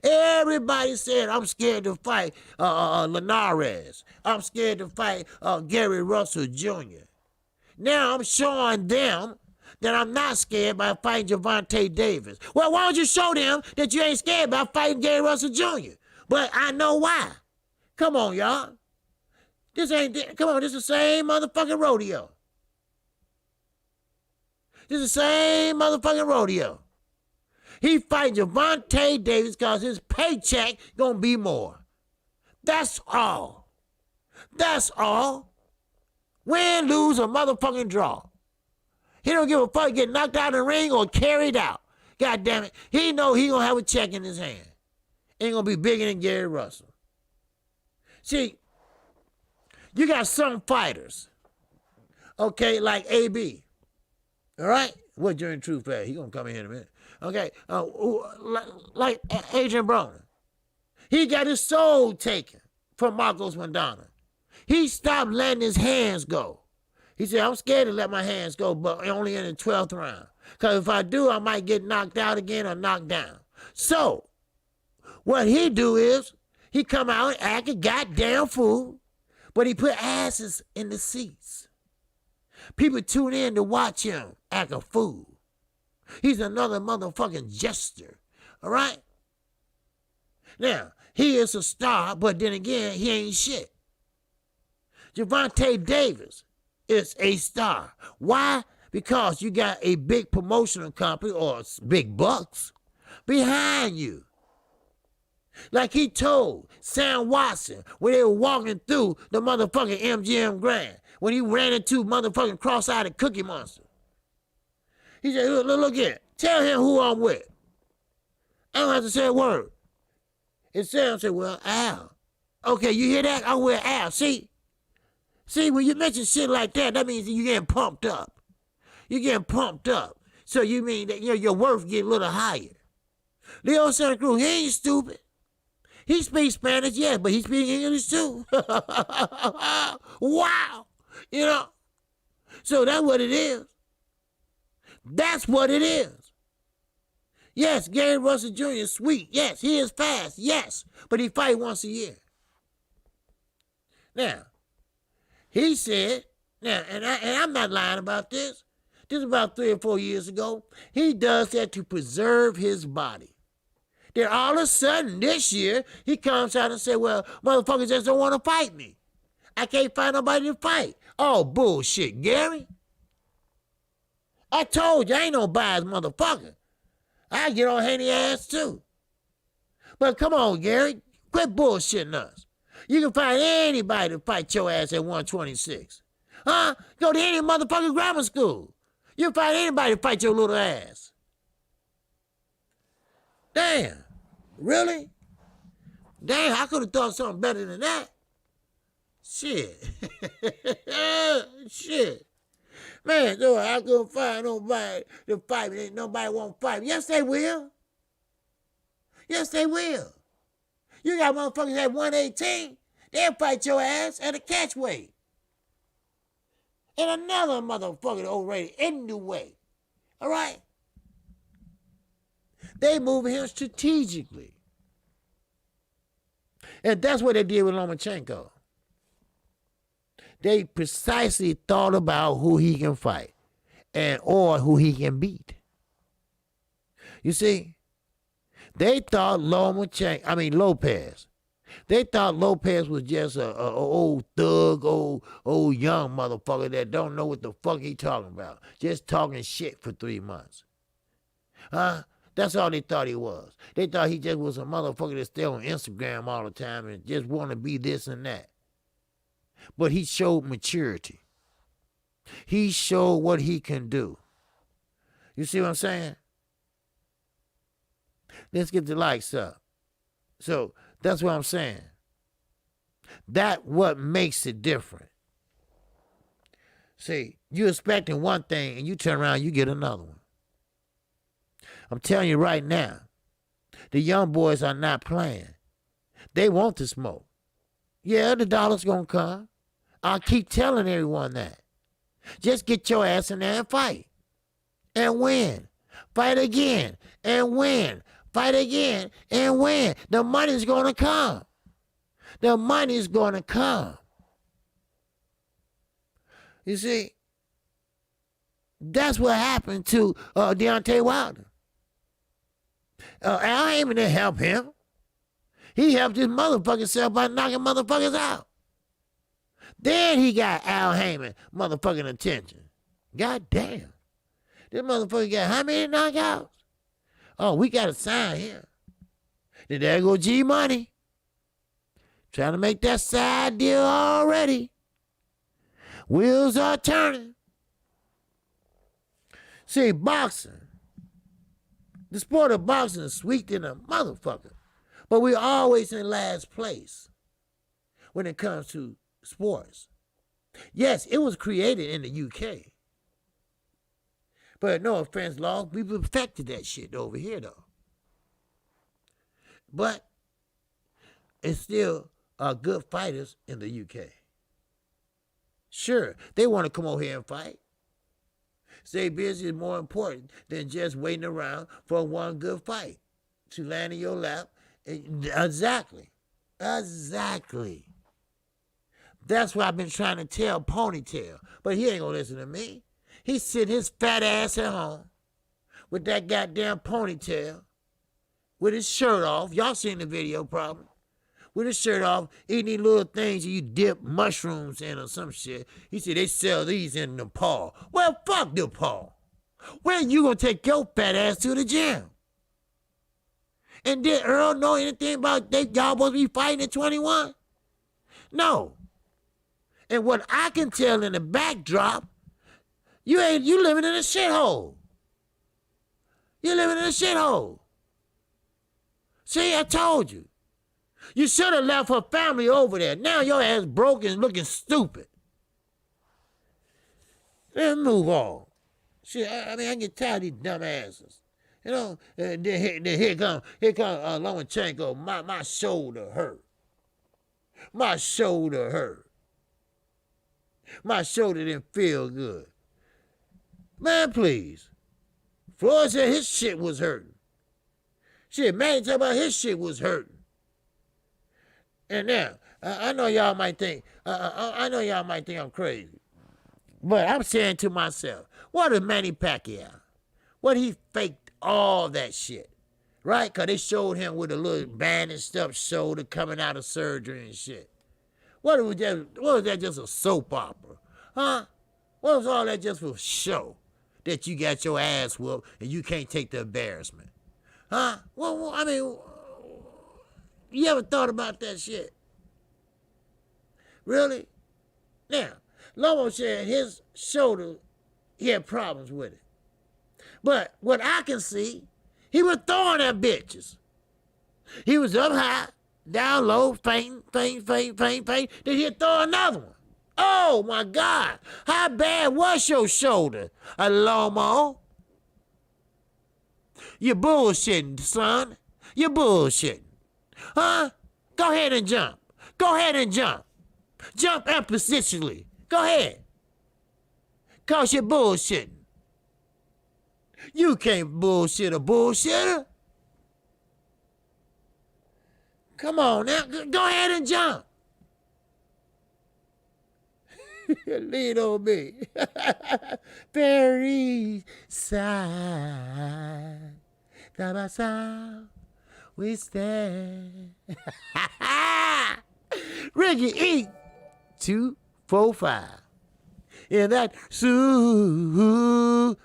Everybody said, I'm scared to fight Linares. I'm scared to fight Gary Russell Jr. Now I'm showing them that I'm not scared by fighting Gervonta Davis. Well, why don't you show them that you ain't scared by fighting Gary Russell Jr.? But I know why. Come on, y'all. This is the same motherfucking rodeo. This is the same motherfucking rodeo. He fighting Gervonta Davis because his paycheck gonna be more. That's all. That's all. Win, lose, or motherfucking draw. He don't give a fuck get knocked out in the ring or carried out. God damn it. He know he gonna have a check in his hand. Ain't gonna be bigger than Gary Russell. See, you got some fighters, okay, like AB. All right? What Jerry Truth player? He gonna come in here in a minute. Okay, like Adrian Broner. He got his soul taken from Marcos Maidana. He stopped letting his hands go. He said, I'm scared to let my hands go, but only in the 12th round. Because if I do, I might get knocked out again or knocked down. So, what he do is, he come out and act a goddamn fool, but he put asses in the seats. People tune in to watch him act a fool. He's another motherfucking jester, all right? Now, he is a star, but then again, he ain't shit. Gervonta Davis is a star. Why? Because you got a big promotional company or big bucks behind you. Like he told Sam Watson when they were walking through the motherfucking MGM Grand, when he ran into motherfucking cross-eyed Cookie Monster. He said, look here, tell him who I'm with. I don't have to say a word. And Sam said, well, Al. Okay, you hear that? I'm with Al. See, when you mention shit like that, that means you're getting pumped up. You're getting pumped up. So you mean that your worth get a little higher. Leo Santa Cruz, he ain't stupid. He speaks Spanish, yes, but he speaks English too. Wow. So that's what it is. That's what it is. Yes, Gary Russell Jr. is sweet. Yes, he is fast. Yes, but he fight once a year. Now, he said, and I'm not lying about this. This is about 3 or 4 years ago. He does that to preserve his body. Then all of a sudden, this year, he comes out and says, well, motherfuckers just don't want to fight me. I can't find nobody to fight. Oh, bullshit, Gary. I told you, I ain't no biased motherfucker. I get on Haney ass too. But come on, Gary, quit bullshitting us. You can find anybody to fight your ass at 126. Huh? Go to any motherfucking grammar school. You can find anybody to fight your little ass. Damn. Really? Damn, I could have thought something better than that. Shit. Shit. Man, no, I couldn't find nobody to fight me. Ain't nobody won't fight me. Yes, they will. Yes, they will. You got motherfuckers at 118, they'll fight your ass at a catch weight. And another motherfucker overrated any way. All right? They moving him strategically. And that's what they did with Lomachenko. They precisely thought about who he can fight or who he can beat. You see, they thought Lopez. They thought Lopez was just a old thug, old young motherfucker that don't know what the fuck he talking about. Just talking shit for 3 months. Huh? That's all they thought he was. They thought he just was a motherfucker that stay on Instagram all the time and just want to be this and that. But he showed maturity. He showed what he can do. You see what I'm saying? Let's get the likes up. So that's what I'm saying. That's what makes it different. See, you expecting one thing and you turn around, you get another one. I'm telling you right now, the young boys are not playing. They want to smoke. Yeah, the dollar's going to come. I'll keep telling everyone that. Just get your ass in there and fight. And win. Fight again and win. Fight again and win. The money's going to come. The money's going to come. You see, that's what happened to Deontay Wilder. Al Heyman didn't help him. He helped his motherfucking self by knocking motherfuckers out. Then he got Al Heyman motherfucking attention. God damn. This motherfucker got how many knockouts? Oh, we got to sign him. Then there go G Money. Trying to make that side deal already. Wheels are turning. See, boxing. The sport of boxing is sweet than a motherfucker. But we're always in last place when it comes to sports. Yes, it was created in the UK. But no offense, Law, we perfected that shit over here, though. But it's still good fighters in the UK. Sure, they want to come over here and fight. Stay busy is more important than just waiting around for one good fight to land in your lap. Exactly. Exactly. That's what I've been trying to tell Ponytail. But he ain't going to listen to me. He's sitting his fat ass at home with that goddamn ponytail, with his shirt off. Y'all seen the video probably. With his shirt off, eating these little things you dip mushrooms in or some shit. He said they sell these in Nepal. Well, fuck Nepal. When you gonna take your fat ass to the gym? And did Earl know anything about y'all supposed to be fighting at 21? No. And what I can tell in the backdrop, you living in a shithole. You living in a shithole. See, I told you. You should have left her family over there. Now your ass broken and looking stupid. Let's move on. Shit, I get tired of these dumb asses. You know, then here come Lomachenko. My shoulder hurt. My shoulder hurt. My shoulder didn't feel good. Man, please. Floyd said his shit was hurting. Shit, man, talk about his shit was hurting. And now, I know y'all might think, I'm crazy. But I'm saying to myself, what is Manny Pacquiao? What he faked all that shit, right? Because they showed him with a little bandaged up shoulder coming out of surgery and shit. What was that just a soap opera? Huh? What was all that just for show? That you got your ass whooped and you can't take the embarrassment? Huh? Well, I mean, you ever thought about that shit? Really? Now, Lomo said his shoulder, he had problems with it. But what I can see, he was throwing at bitches. He was up high, down low, fainting. Then he'd throw another one. Oh, my God. How bad was your shoulder, Lomo? You're bullshitting, son. You're bullshitting. Huh? Go ahead and jump. Go ahead and jump. Jump oppositionally. Go ahead. Cause you're bullshitting. You can't bullshit a bullshitter. Come on now. Go ahead and jump. Lean on me. Very side. Side by side. We stand. Ricky E. 245. Yeah, that chant.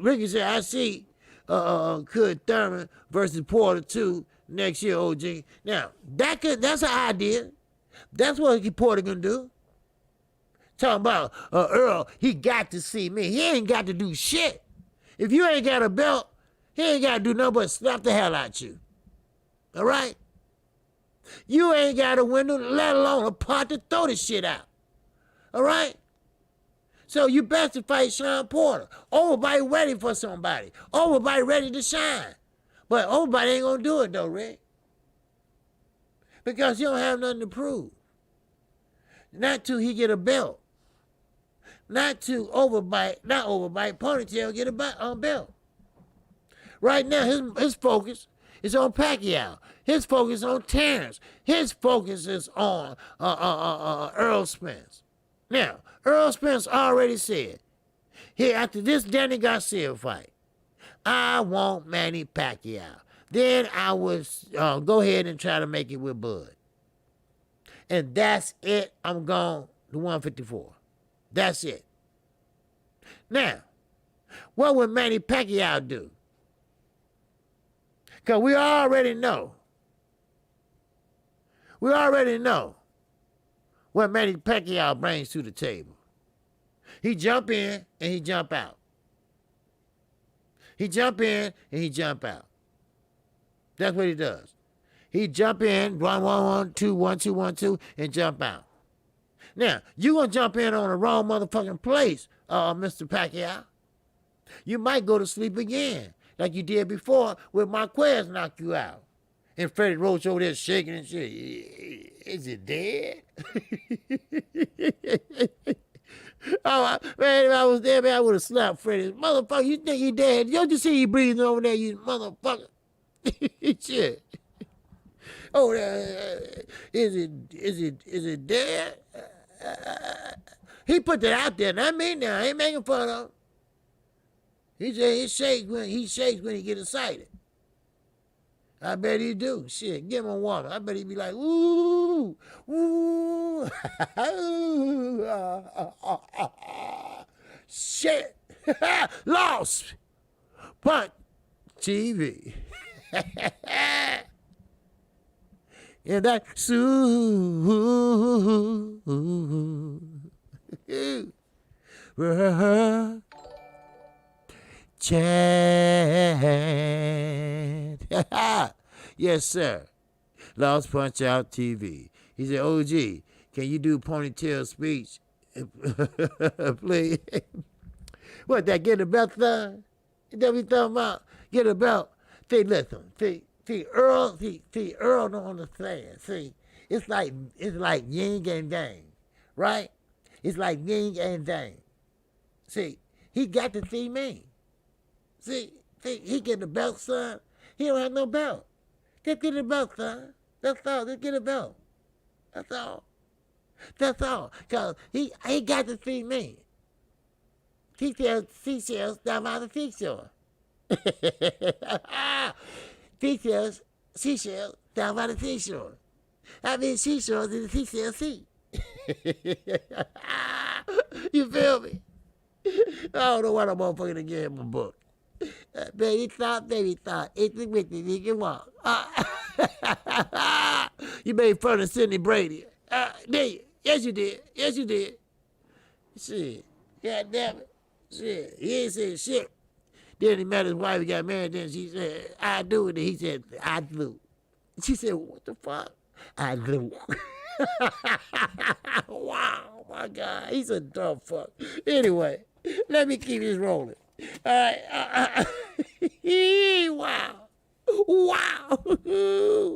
Ricky said, I see could Thurman versus Porter 2 next year, OG. Now, that's an idea. That's what Porter gonna do. Talking about Earl, he got to see me. He ain't got to do shit. If you ain't got a belt, he ain't got to do nothing but slap the hell out you. All right? You ain't got a window, let alone a pot to throw the shit out. All right? So you best to fight Sean Porter. Everybody ready for somebody. Everybody ready to shine. But everybody ain't gonna do it though, Rick. Because he don't have nothing to prove. Not till he get a belt. Not to Ponytail get a belt. Right now, his focus is on Pacquiao. His focus is on Terrence. His focus is on Earl Spence. Now, Earl Spence already said, here after this Danny Garcia fight, I want Manny Pacquiao. Then I would go ahead and try to make it with Bud. And that's it. I'm gone to 154. That's it. Now, what would Manny Pacquiao do? Because we already know. We already know what Manny Pacquiao brings to the table. He jump in and he jump out. He jump in and he jump out. That's what he does. He jump in, 1-1-1-2, 1-2-1-2, and jump out. Now, you gonna jump in on the wrong motherfucking place, Mr. Pacquiao. You might go to sleep again, like you did before with Marquez knock you out. And Freddie Roach over there shaking and shit. Is it dead? Oh, man, if I was there, man, I would have slapped Freddie. Motherfucker, you think he dead? Don't you see he breathing over there, you motherfucker? Shit. Oh, is it dead? He put that out there, not me now. I ain't making fun of him. He said he shakes when he get excited. I bet he do. Shit, give him a water. I bet he be like, ooh, ooh, shit, lost, punt, TV. And that Chad. Yes, sir. Lost Punch Out TV. He said, OG, can you do ponytail speech? Please. What, that get a belt thing? Is that what we talking about? Get a belt. See, listen. See, Earl don't understand. See, it's like yin and yang, right? It's like yin and yang. See, he got to see me. See, he get the belt, son. He don't have no belt. Just get a belt, son. That's all. Just get a belt. That's all. That's all. Because he got to see me. Seashells down by the seashore. Seashells down by the seashore. I mean, seashores in the seashell sea. You feel me? I don't know what I'm motherfucking to get him a book. Baby thought. It's the witness he can walk. You made fun of Sidney Brady. Did you? Yes, you did. Shit. God damn it. Shit. He ain't said shit. Then he met his wife, he got married, then she said, I do it. And he said, I do. She said, what the fuck? I do. Wow, my God. He's a dumb fuck. Anyway, let me keep this rolling. All right. Wow.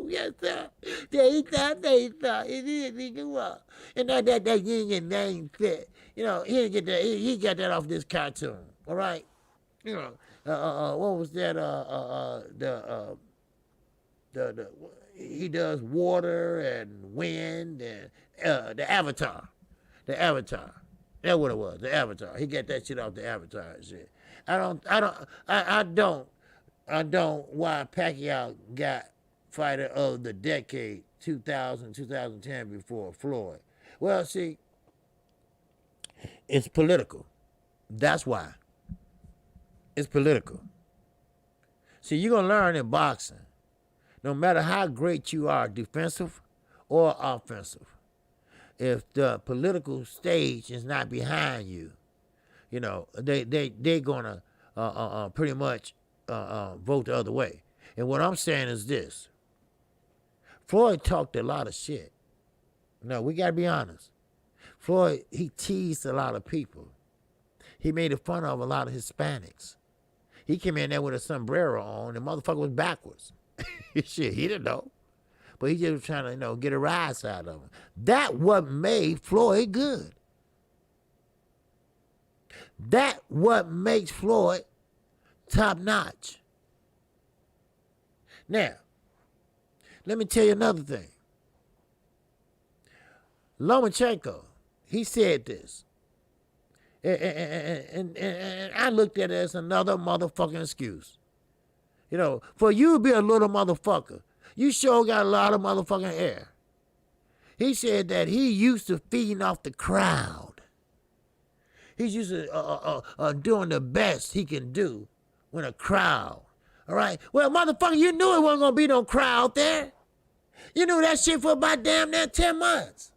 Yes, sir. They thought. It is nigga what? And that yin and yang fit. You know, he didn't get that. He got that off this cartoon. All right. You know, what was that? He does water and wind and the Avatar. That's what it was. The Avatar. He got that shit off the Avatar and shit. I don't. Why Pacquiao got fighter of the decade 2010 before Floyd. Well, see, it's political. That's why. It's political. See, you're going to learn in boxing, no matter how great you are, defensive or offensive, if the political stage is not behind you, you know, they're going to pretty much vote the other way. And what I'm saying is this. Floyd talked a lot of shit. No, we got to be honest. Floyd, he teased a lot of people. He made fun of a lot of Hispanics. He came in there with a sombrero on, and motherfucker was backwards. Shit, he didn't know. But he just was trying to, you know, get a rise out of him. That what made Floyd good. That what makes Floyd top notch. Now, let me tell you another thing. Lomachenko, he said this. And I looked at it as another motherfucking excuse. You know, for you to be a little motherfucker, you sure got a lot of motherfucking air. He said that he used to feeding off the crowd. He's used to doing the best he can do when a crowd. All right? Well, motherfucker, you knew it wasn't going to be no crowd there. You knew that shit for about damn near 10 months.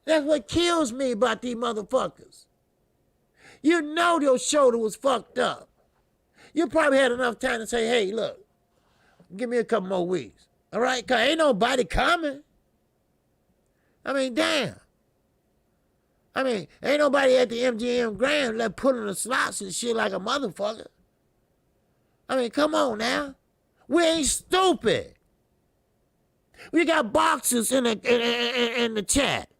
That's what kills me about these motherfuckers. You know your shoulder was fucked up. You probably had enough time to say, hey, look, give me a couple more weeks. All right? Because ain't nobody coming. I mean, damn. I mean, ain't nobody at the MGM Grand left pulling the slots and shit like a motherfucker. I mean, come on now. We ain't stupid. We got boxers in the chat.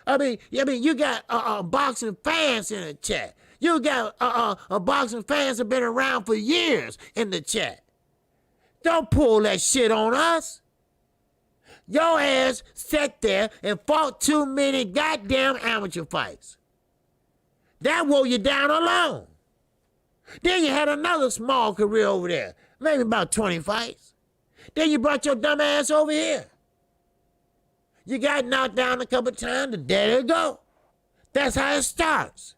I mean, you got boxing fans in the chat. You got boxing fans have been around for years in the chat. Don't pull that shit on us. Your ass sat there and fought too many goddamn amateur fights. That wore you down alone. Then you had another small career over there, maybe about 20 fights. Then you brought your dumb ass over here. You got knocked down a couple times, and there you go. That's how it starts.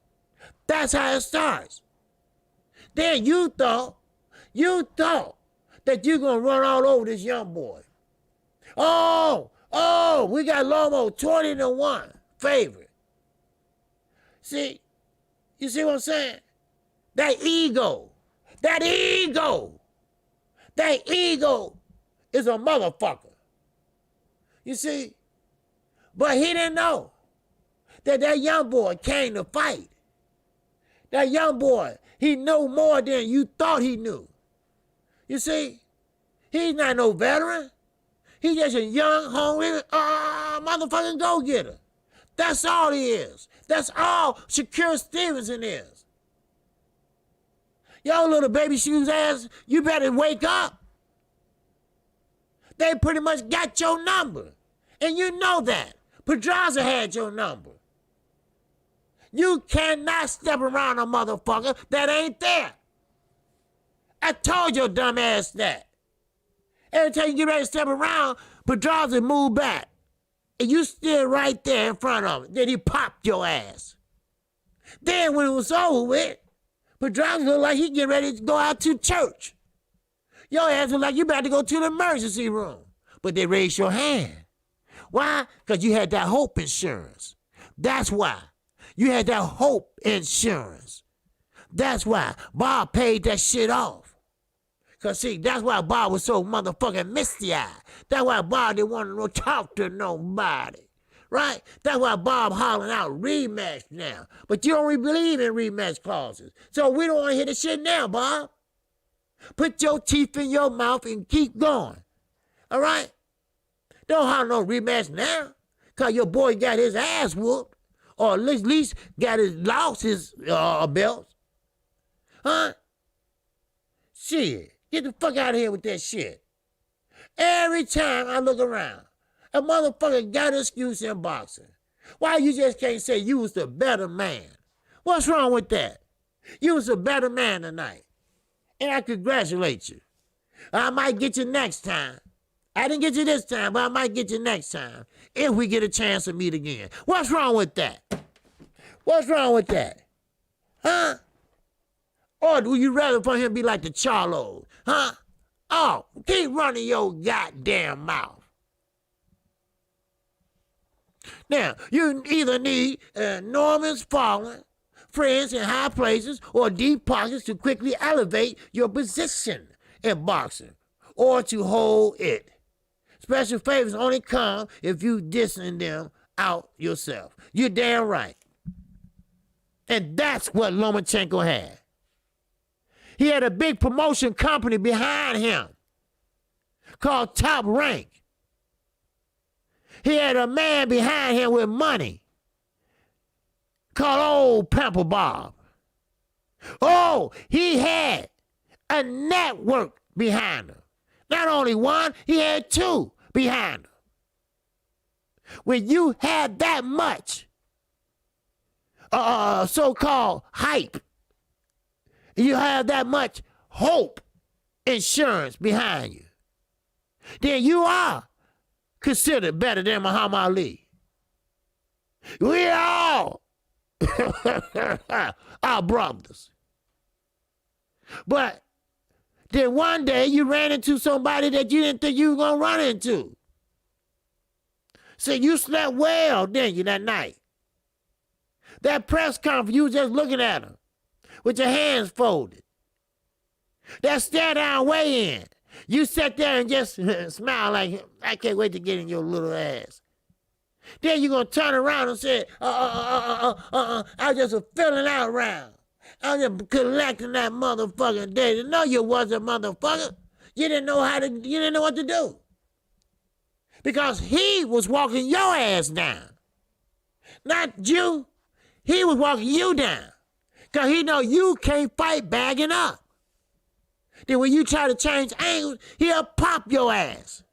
That's how it starts. Then you thought that you're going to run all over this young boy. Oh, we got Lomo 20-1 favorite. See, you see what I'm saying? That ego is a motherfucker. You see? But he didn't know that young boy came to fight. That young boy, he knew more than you thought he knew. You see? He's not no veteran. He's just a young, hungry, motherfucking go-getter. That's all he is. That's all Shakur Stevenson is. Yo, little baby shoes ass, you better wake up. They pretty much got your number. And you know that. Pedraza had your number. You cannot step around a motherfucker that ain't there. I told your dumb ass that. Every time you get ready to step around, Pedraza move back. And you still right there in front of him. Then he popped your ass. Then when it was over with, Pedraza looked like he getting ready to go out to church. Your ass looked like you about to go to the emergency room. But they raised your hand. Why? Because you had that hope insurance. That's why. You had that hope insurance. That's why Bob paid that shit off. Because, see, that's why Bob was so motherfucking misty-eyed. That's why Bob didn't want to talk to nobody. Right? That's why Bob hollering out rematch now. But you don't really believe in rematch clauses. So we don't want to hear the shit now, Bob. Put your teeth in your mouth and keep going. All right? Don't holler no rematch now. Because your boy got his ass whooped. Or at least lost his belt. Huh? Shit. Get the fuck out of here with that shit. Every time I look around, a motherfucker got an excuse in boxing. Why you just can't say you was the better man? What's wrong with that? You was a better man tonight. And I congratulate you. I might get you next time. I didn't get you this time, but I might get you next time if we get a chance to meet again. What's wrong with that? What's wrong with that? Huh? Or would you rather for him to be like the Charlos? Huh? Oh, keep running your goddamn mouth. Now, you either need enormous following, friends in high places, or deep pockets to quickly elevate your position in boxing, or to hold it. Special favors only come if you dissing them out yourself. You're damn right. And that's what Lomachenko had. He had a big promotion company behind him called Top Rank. He had a man behind him with money called Old Pamper Bob. Oh, he had a network behind him. Not only one, he had two behind him. When you had that much so-called hype, you have that much hope insurance behind you, then you are considered better than Muhammad Ali. We all are brothers. But then one day you ran into somebody that you didn't think you were going to run into. So you slept well, didn't you, that night? That press conference, you was just looking at him with your hands folded. That stare down weigh in. You sat there and just smiled like, I can't wait to get in your little ass. Then you're going to turn around and say, I was just a filling out round. I was just collecting that motherfucking data. No, you wasn't, motherfucker. You didn't know what to do. Because he was walking your ass down. Not you. He was walking you down. Because he know you can't fight bagging up. Then when you try to change angles, he'll pop your ass.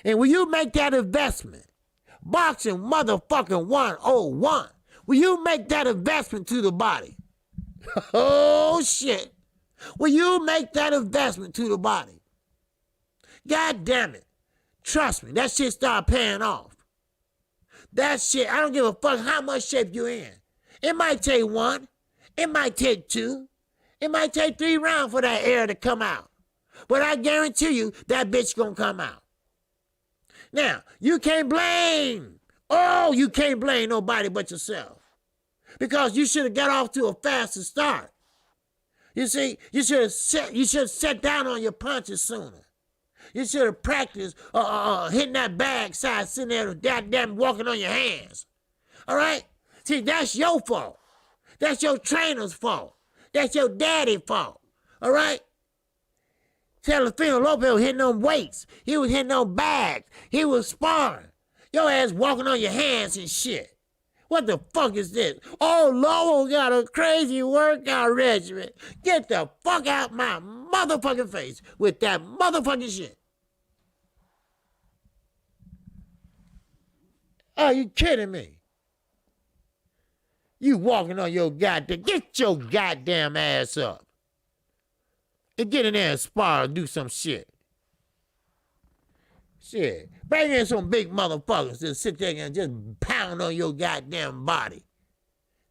And when you make that investment, boxing motherfucking 101, when you make that investment to the body, oh shit, when you make that investment to the body, God damn it, trust me, that shit start paying off. That shit, I don't give a fuck how much shape you in. It might take 1, it might take 2, it might take 3 rounds for that air to come out. But I guarantee you that bitch gonna come out. Now, you can't blame nobody but yourself. Because you should have got off to a faster start. You see, you should have sat down on your punches sooner. You should have practiced hitting that bag side, sitting there goddamn walking on your hands. All right? See, that's your fault. That's your trainer's fault. That's your daddy's fault. All right? Telefino Lopez was hitting on weights. He was hitting on bags. He was sparring. Your ass walking on your hands and shit. What the fuck is this? Oh, Lomo got a crazy workout regimen. Get the fuck out my motherfucking face with that motherfucking shit. Are you kidding me? You walking on your goddamn... Get your goddamn ass up. And get in there and spar and do some shit. Shit. Bring in some big motherfuckers to sit there and just pound on your goddamn body.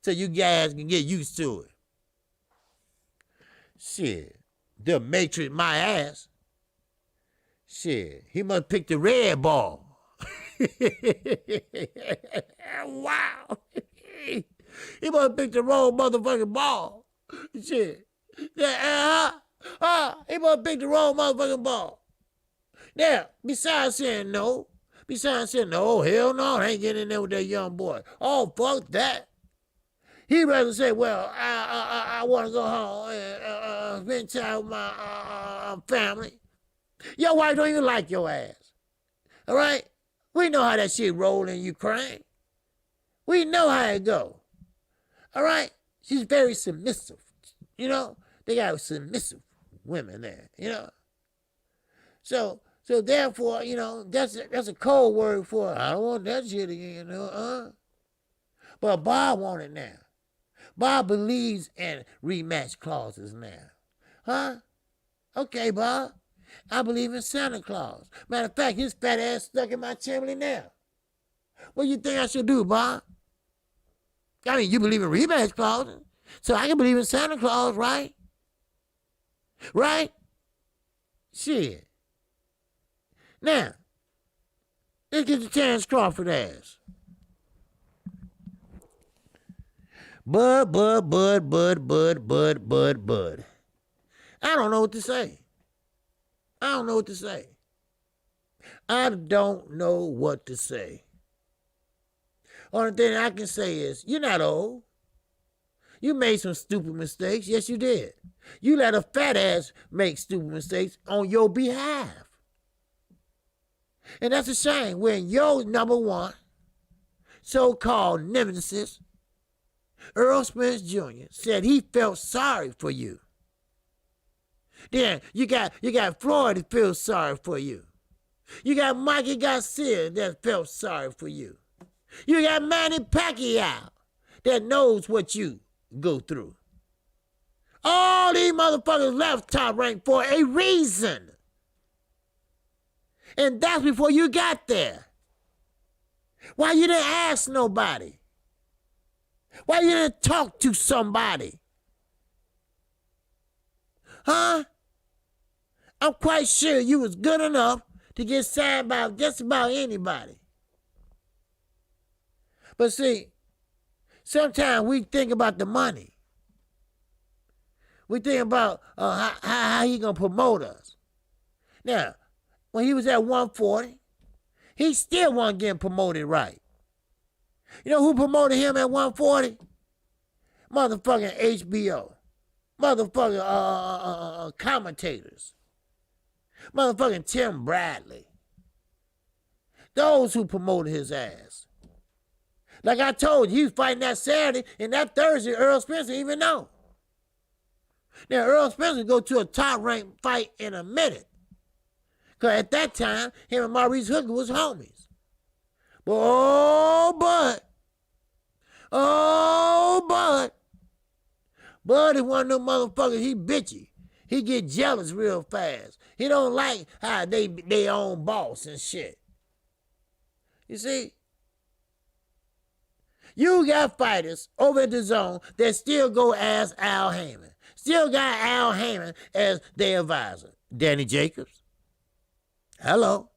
So you guys can get used to it. Shit. The Matrix my ass. Shit. He must pick the red ball. Wow. He must pick the wrong motherfucking ball. Shit. He must pick the wrong motherfucking ball. Now, besides saying no, hell no, I ain't getting in there with that young boy. Oh, fuck that. He'd rather say, well, I want to go home and spend time with my family. Your wife don't even like your ass. All right? We know how that shit roll in Ukraine. We know how it go. All right? She's very submissive. You know? They got submissive women there, you know? So therefore, you know, that's a code word for I don't want that shit again, you know, But Bob want it now. Bob believes in rematch clauses now. Huh? Okay, Bob. I believe in Santa Claus. Matter of fact, his fat ass stuck in my chimney now. What do you think I should do, Bob? I mean, you believe in rematch clauses, so I can believe in Santa Claus, right? Right? Shit. Now, let's get the Terrence Crawford ass. Bud. I don't know what to say. I don't know what to say. Only thing I can say is, you're not old. You made some stupid mistakes. Yes, you did. You let a fat ass make stupid mistakes on your behalf. And that's a shame when your number one so-called nemesis, Earl Spence Jr., said he felt sorry for you. Then you got Floyd that feels sorry for you. You got Mikey Garcia that felt sorry for you. You got Manny Pacquiao that knows what you go through. All these motherfuckers left Top Rank for a reason. And that's before you got there. Why you didn't ask nobody? Why you didn't talk to somebody? Huh? I'm quite sure you was good enough to get signed by just about anybody. But see, sometimes we think about the money. We think about how he gonna promote us. Now, when he was at 140, he still wasn't getting promoted right. You know who promoted him at 140? Motherfucking HBO. Motherfucking commentators. Motherfucking Tim Bradley. Those who promoted his ass. Like I told you, he was fighting that Saturday, and that Thursday, Earl Spence didn't even know. Now, Earl Spence would go to a top-ranked fight in a minute. Because at that time, him and Maurice Hooker was homies. Bud is one of them motherfuckers, he bitchy. He get jealous real fast. He don't like how they own boss and shit. You see? You got fighters over at the zone that still go ask Al Heyman. Still got Al Heyman as their advisor. Danny Jacobs. Hello.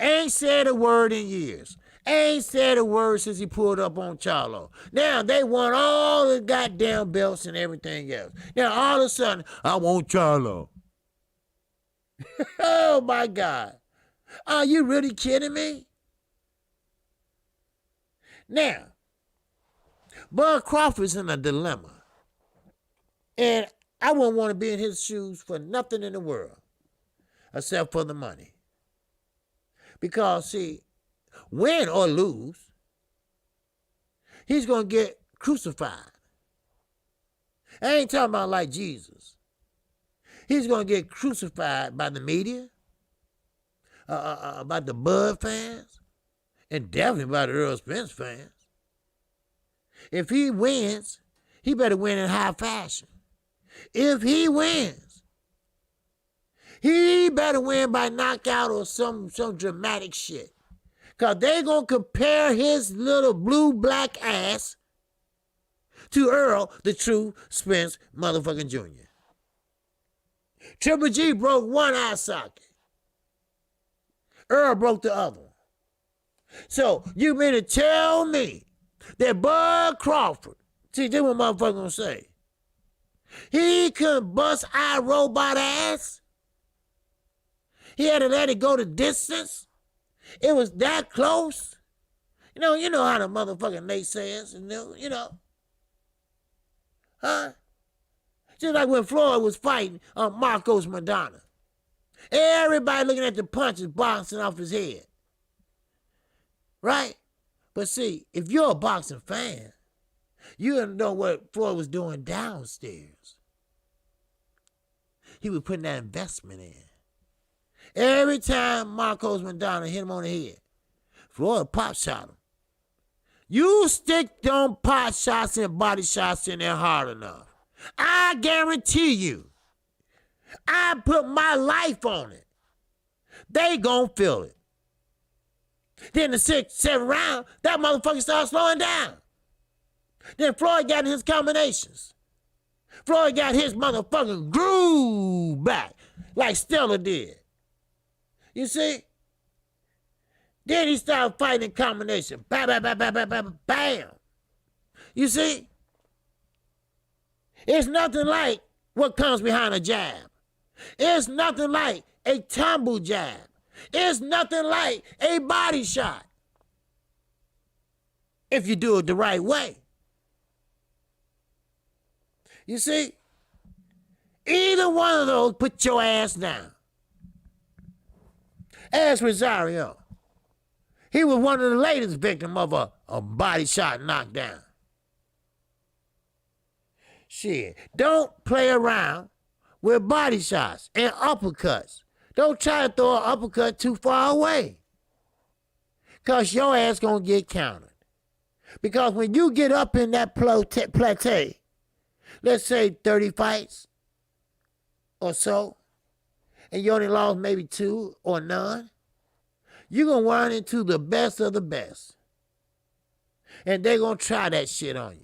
Ain't said a word in years. Ain't said a word since he pulled up on Charlo. Now they want all the goddamn belts and everything else. Now all of a sudden, I want Charlo. Oh my God. Are you really kidding me? Now, Bud Crawford's in a dilemma. And I wouldn't want to be in his shoes for nothing in the world except for the money. Because, see, win or lose, he's going to get crucified. I ain't talking about like Jesus. He's going to get crucified by the media, by the Bud fans, and definitely by the Earl Spence fans. If he wins, he better win in high fashion. If he wins, he better win by knockout or some dramatic shit. Because they going to compare his little blue-black ass to Earl, the true Spence motherfucking Jr. Triple G broke one eye socket. Earl broke the other one. So, you mean to tell me that Bud Crawford, see, this is what motherfucker gonna say, he couldn't bust iRobot ass? He had to let it go the distance? It was that close? You know how the motherfucking naysayers, you know. Huh? Just like when Floyd was fighting Marcos Madonna. Everybody looking at the punches bouncing off his head. Right? But see, if you're a boxing fan, you know what Floyd was doing downstairs. He was putting that investment in. Every time Marcos Madonna hit him on the head, Floyd pop shot him. You stick them pot shots and body shots in there hard enough, I guarantee you, I put my life on it, they gonna feel it. Then the 6th, 7th round, that motherfucker started slowing down. Then Floyd got in his combinations. Floyd got his motherfucking groove back like Stella did. You see? Then he started fighting in combination. Bam, bam, bam, bam, bam, bam, bam. You see? It's nothing like what comes behind a jab. It's nothing like a tumble jab. It's nothing like a body shot. If you do it the right way. You see? Either one of those put your ass down. Ask Rosario. He was one of the latest victims of a body shot knockdown. Shit, don't play around with body shots and uppercuts. Don't try to throw an uppercut too far away. Because your ass going to get countered. Because when you get up in that plateau, let's say 30 fights or so, and you only lost maybe 2 or none, you're going to run into the best of the best. And they're going to try that shit on you.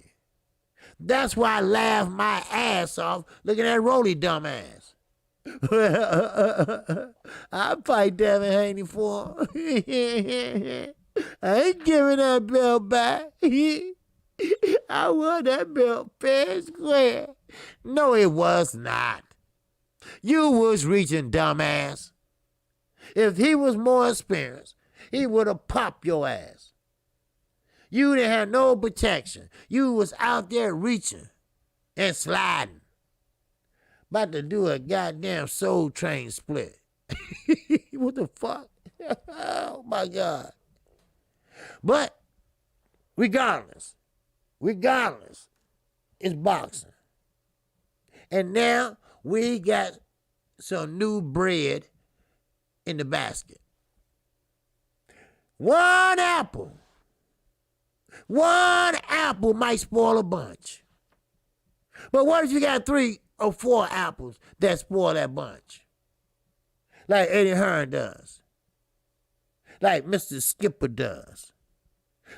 That's why I laugh my ass off looking at Rolly dumbass. I'll fight Devin Haney for him. I ain't giving that belt back. I won that belt fair and square. No, it was not. You was reaching, dumbass. If he was more experienced, he would have popped your ass. You didn't have no protection. You was out there reaching and sliding. About to do a goddamn Soul Train split. What the fuck? Oh, my God. But regardless, it's boxing. And now we got some new bread in the basket. One apple might spoil a bunch. But what if you got 3 or 4 apples that spoil that bunch? Like Eddie Hearn does. Like Mr. Skipper does.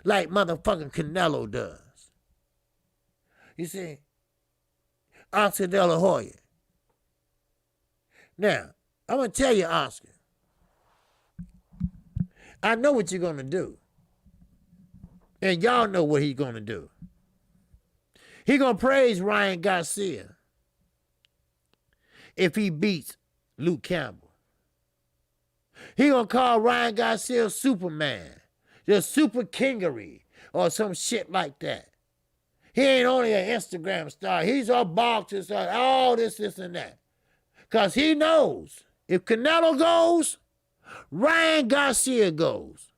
Like motherfucking Canelo does. You see? Oscar De La Hoya. Now, I'm going to tell you, Oscar, I know what you're going to do. And y'all know what he's going to do. He's going to praise Ryan Garcia if he beats Luke Campbell. He's going to call Ryan Garcia Superman, the super kingery, or some shit like that. He ain't only an Instagram star. He's a boxer star, all this, and that. Because he knows if Canelo goes, Ryan Garcia goes.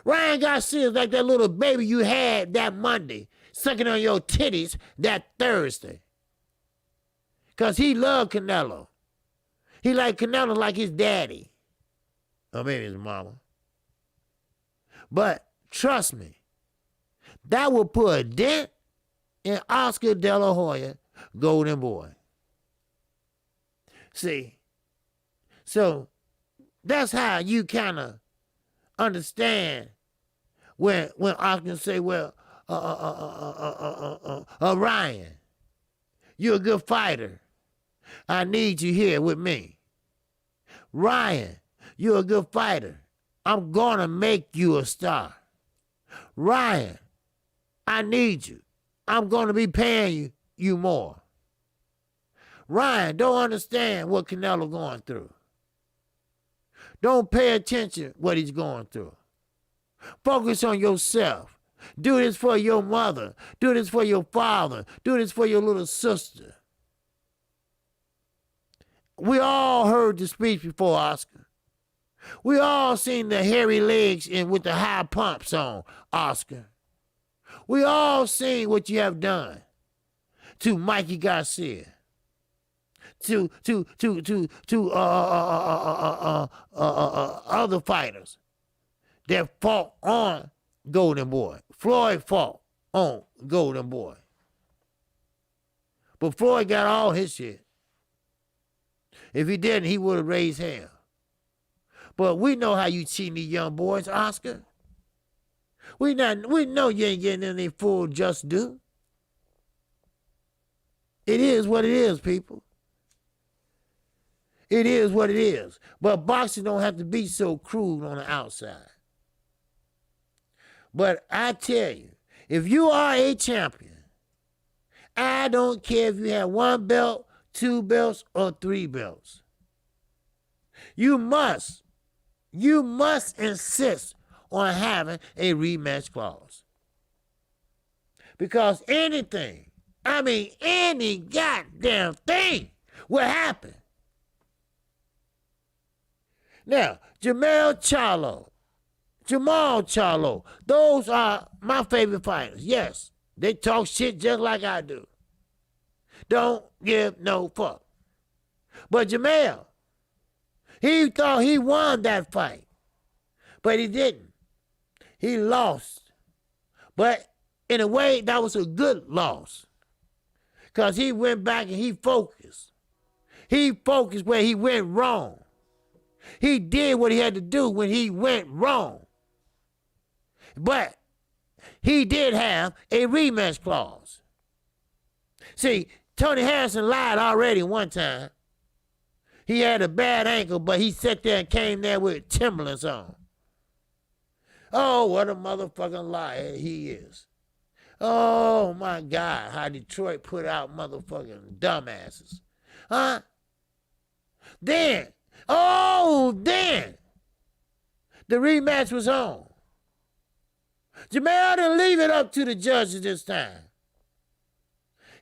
Ryan Garcia is like that little baby you had that Monday, sucking on your titties that Thursday. Because he loved Canelo. He liked Canelo like his daddy. Or maybe his mama. But trust me, that will put a dent in Oscar De La Hoya, Golden Boy. See, so that's how you kind of understand when Oscar say, well, Ryan, you're a good fighter. I need you here with me. Ryan, you're a good fighter. I'm going to make you a star. Ryan, I need you. I'm going to be paying you more. Ryan, don't understand what Canelo going through. Don't pay attention what he's going through. Focus on yourself. Do this for your mother. Do this for your father. Do this for your little sister. We all heard the speech before, Oscar. We all seen the hairy legs and with the high pumps on, Oscar. We all seen what you have done to Mikey Garcia, to other fighters that fought on Golden Boy. Floyd fought on Golden Boy. But Floyd got all his shit. If he didn't, he would have raised hell. But we know how you cheating these young boys, Oscar. We know you ain't getting any full just due. It is what it is, people. It is what it is. But boxing don't have to be so crude on the outside. But I tell you, if you are a champion, I don't care if you have 1 belt, 2 belts, or 3 belts. You must insist on having a rematch clause. Because anything, any goddamn thing will happen. Now, Jamal Charlo, those are my favorite fighters. Yes, they talk shit just like I do. Don't give no fuck. But Jamal, he thought he won that fight, but he didn't. He lost. But in a way, that was a good loss. Because he went back and he focused. He focused where he went wrong. He did what he had to do when he went wrong. But he did have a rematch clause. See, Tony Harrison lied already one time. He had a bad ankle, but he sat there and came there with Timberlands on. Oh, what a motherfucking liar he is. Oh, my God, how Detroit put out motherfucking dumbasses. Huh? Then, the rematch was on. Jamal didn't leave it up to the judges this time.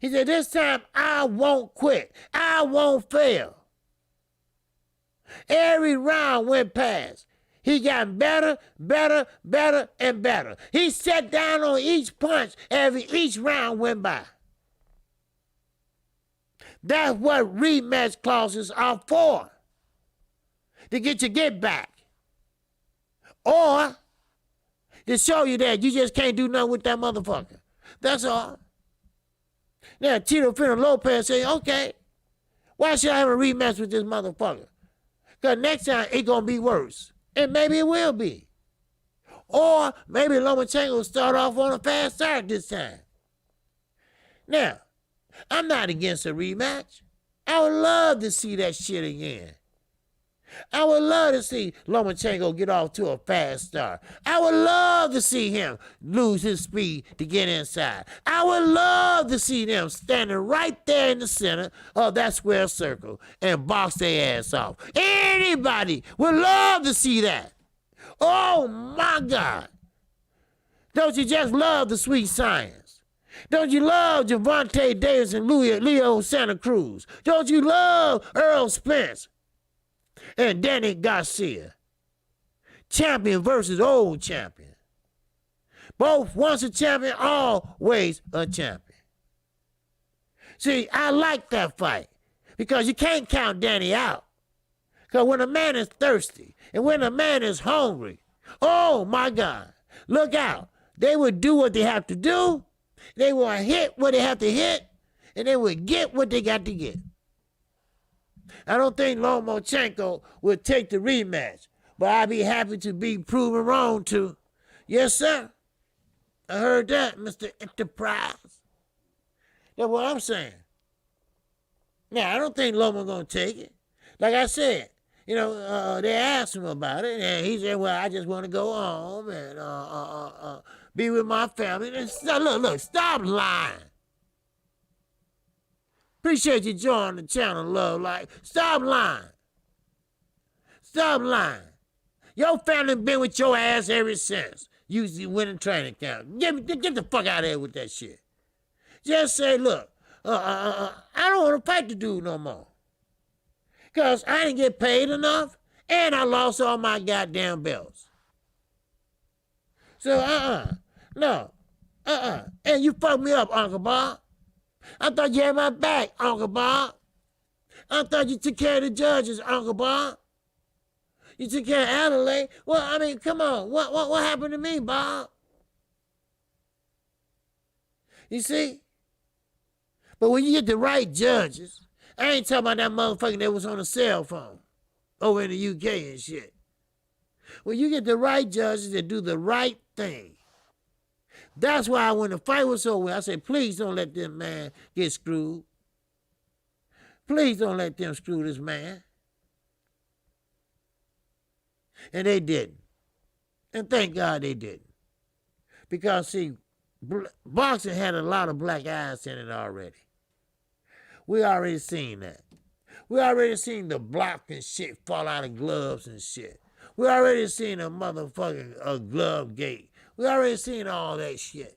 He said, this time I won't quit. I won't fail. Every round went past. He got better, and better. He sat down on each punch as each round went by. That's what rematch clauses are for. To get your get back. Or to show you that you just can't do nothing with that motherfucker. That's all. Now, Tito Fernando Lopez say, okay, why should I have a rematch with this motherfucker? Because next time it's going to be worse. And maybe it will be. Or maybe Lomachenko will start off on a fast start this time. Now, I'm not against a rematch. I would love to see that shit again. I would love to see Lomachenko get off to a fast start. I would love to see him lose his speed to get inside. I would love to see them standing right there in the center of that square circle and box their ass off. Anybody would love to see that. Oh, my God. Don't you just love the sweet science? Don't you love Gervonta Davis and Leo Santa Cruz? Don't you love Earl Spence and Danny Garcia? Champion versus old champion. Both once a champion, always a champion. See, I like that fight because you can't count Danny out. Because when a man is thirsty and when a man is hungry, oh my God, look out. They would do what they have to do. They will hit what they have to hit. And they will get what they got to get. I don't think Lomachenko will take the rematch. But I'd be happy to be proven wrong too. Yes, sir. I heard that, Mr. Enterprise. That's what I'm saying. Now, I don't think Loma going to take it. Like I said, you know, they asked him about it, and he said, well, I just want to go home and be with my family. And look, stop lying. Appreciate you joining the channel, Love Life. Stop lying. Stop lying. Your family been with your ass ever since you went in training camp. Get the fuck out of here with that shit. Just say, look, I don't want to fight the dude no more. Because I didn't get paid enough, and I lost all my goddamn belts. So, no, and you fucked me up, Uncle Bob. I thought you had my back, Uncle Bob. I thought you took care of the judges, Uncle Bob. You took care of Adelaide. Well, I mean, come on. What happened to me, Bob? You see? But when you get the right judges, I ain't talking about that motherfucker that was on a cell phone over in the UK and shit. When you get the right judges that do the right thing, that's why when the fight was over, I said, please don't let this man get screwed. Please don't let them screw this man. And they didn't. And thank God they didn't. Because, see, boxing had a lot of black eyes in it already. We already seen that. We already seen the block and shit fall out of gloves and shit. We already seen a motherfucking glove gate. We already seen all that shit.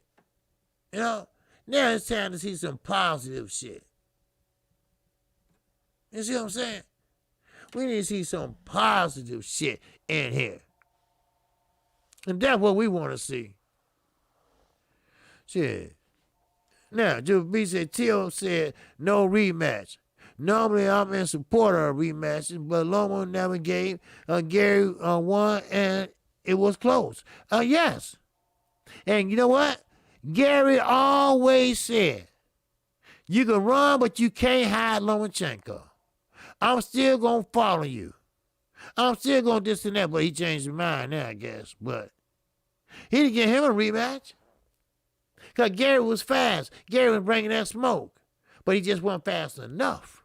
You know? Now it's time to see some positive shit. You see what I'm saying? We need to see some positive shit in here. And that's what we want to see. Shit. Now, Joe B said, Tio said, no rematch. Normally, I'm in support of rematches, but Loma never gave Gary one, and it was close. Yes. And you know what? Gary always said, you can run, but you can't hide Lomachenko. I'm still going to follow you. I'm still going to this and that, but he changed his mind now, I guess. But he didn't get him a rematch. Because Gary was fast. Gary was bringing that smoke. But he just wasn't fast enough.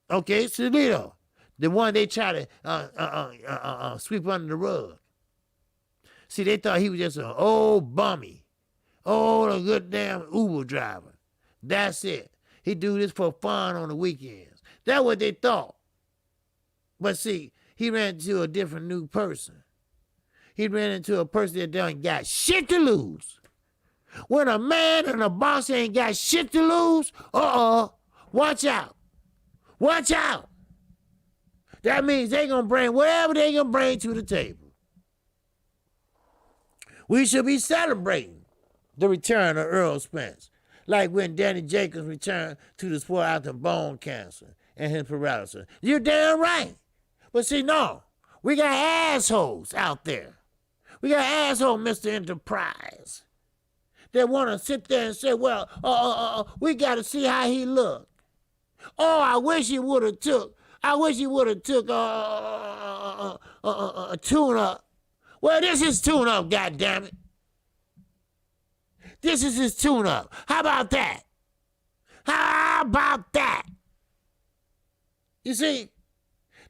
Okay, Solito, the one they try to sweep under the rug. See, they thought he was just an old bummy. Oh, a good damn Uber driver. That's it. He do this for fun on the weekends. That's what they thought. But see, he ran into a different new person. He ran into a person that done got shit to lose. When a man and a boss ain't got shit to lose, watch out. Watch out. That means they gonna bring whatever they gonna bring to the table. We should be celebrating the return of Earl Spence. Like when Danny Jacobs returned to the sport after bone cancer and his paralysis. You're damn right. But see, no, we got assholes out there. We got asshole Mr. Enterprise that want to sit there and say, well, we got to see how he look. Oh, I wish he would have took a tune-up. Well, this is tune-up, goddammit. This is his tune-up. How about that? How about that? You see,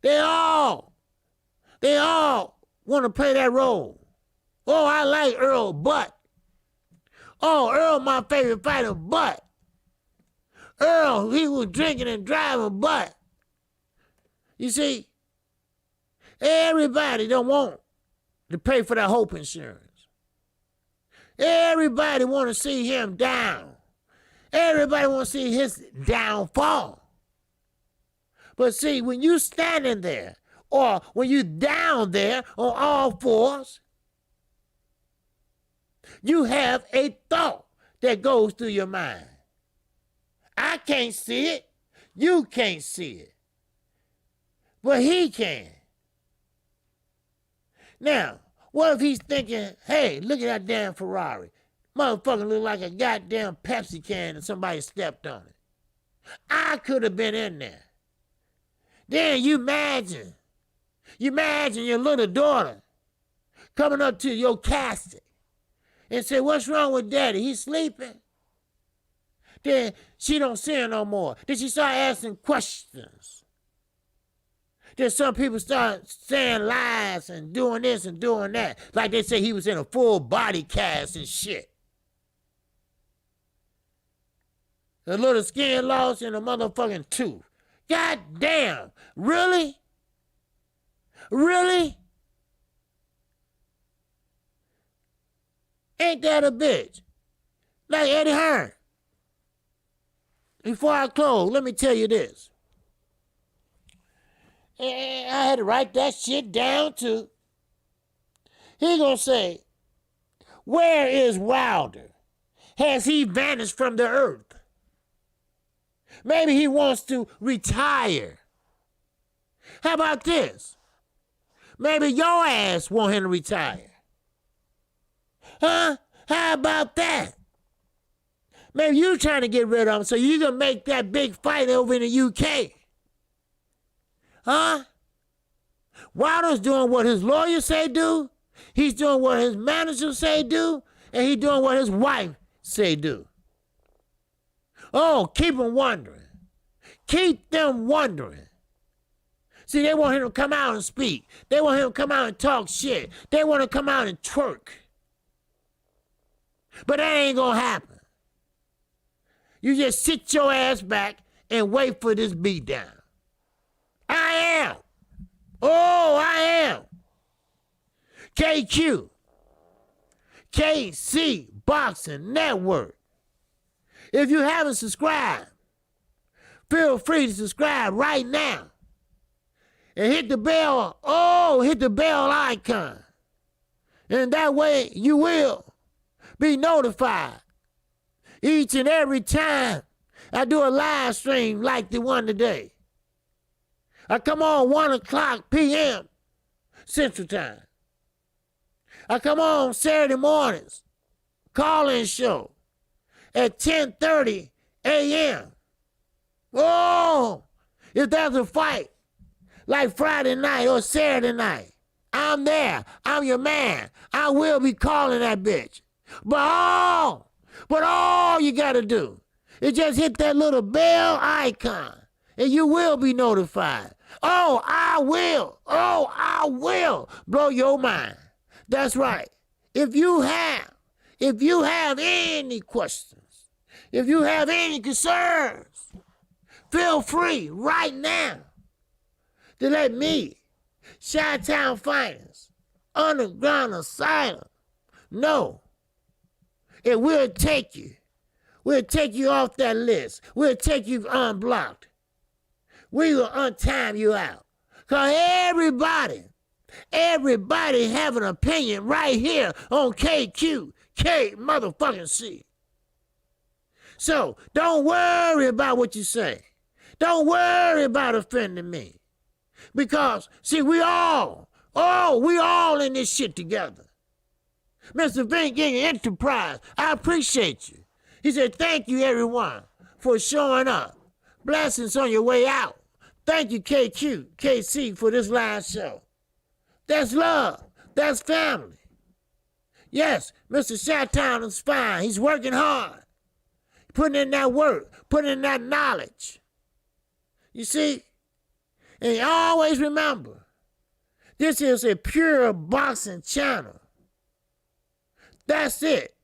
they all want to play that role. Oh, I like Earl, but. Oh, Earl, my favorite fighter, but. Earl, he was drinking and driving, but. You see, everybody don't want to pay for that hope insurance. Everybody want to see him down. Everybody want to see his downfall. But see, when you standing there, or when you down there on all fours, you have a thought that goes through your mind. I can't see it. You can't see it. But he can. Now, what if he's thinking, hey, look at that damn Ferrari. Motherfucker look like a goddamn Pepsi can and somebody stepped on it. I could have been in there. Then you imagine your little daughter coming up to your casket and say, what's wrong with daddy? He's sleeping. Then she don't see her no more. Then she start asking questions. Then some people start saying lies and doing this and doing that. Like they say he was in a full body cast and shit. A little skin loss and a motherfucking tooth. God damn. Really? Really? Ain't that a bitch? Like Eddie Hearn. Before I close, let me tell you this. And I had to write that shit down too. He gonna say, where is Wilder? Has he vanished from the earth? Maybe he wants to retire. How about this? Maybe your ass want him to retire. Huh? How about that? Maybe you trying to get rid of him so you can make that big fight over in the UK. Huh? Wilder's doing what his lawyers say do. He's doing what his managers say do. And he's doing what his wife say do. Oh, keep them wondering. Keep them wondering. See, they want him to come out and speak. They want him to come out and talk shit. They want to come out and twerk. But that ain't gonna happen. You just sit your ass back and wait for this beatdown. I am. Oh, I am. KQKC Boxing Network. If you haven't subscribed, feel free to subscribe right now. And hit the bell. Oh, hit the bell icon. And that way you will be notified each and every time I do a live stream like the one today. I come on 1 o'clock p.m. Central Time. I come on Saturday mornings, call-in show at 10:30 a.m. Oh, if there's a fight like Friday night or Saturday night, I'm there. I'm your man. I will be calling that bitch. But all you gotta do is just hit that little bell icon and you will be notified. Oh, I will blow your mind. That's right. If you have any questions, if you have any concerns, feel free right now to let me, Chi-Town Finest, Underground Asylum, know. And we'll take you off that list. We'll take you unblocked. We will untime you out. Because everybody have an opinion right here on KQK motherfucking C. So don't worry about what you say. Don't worry about offending me. Because, see, we all in this shit together. Mr. Vink Enterprise, I appreciate you. He said, thank you, everyone, for showing up. Blessings on your way out. Thank you, KQKC, for this live show. That's love. That's family. Yes, Mr. Chi-Town is fine. He's working hard. Putting in that work. Putting in that knowledge. You see? And you always remember, this is a pure boxing channel. That's it.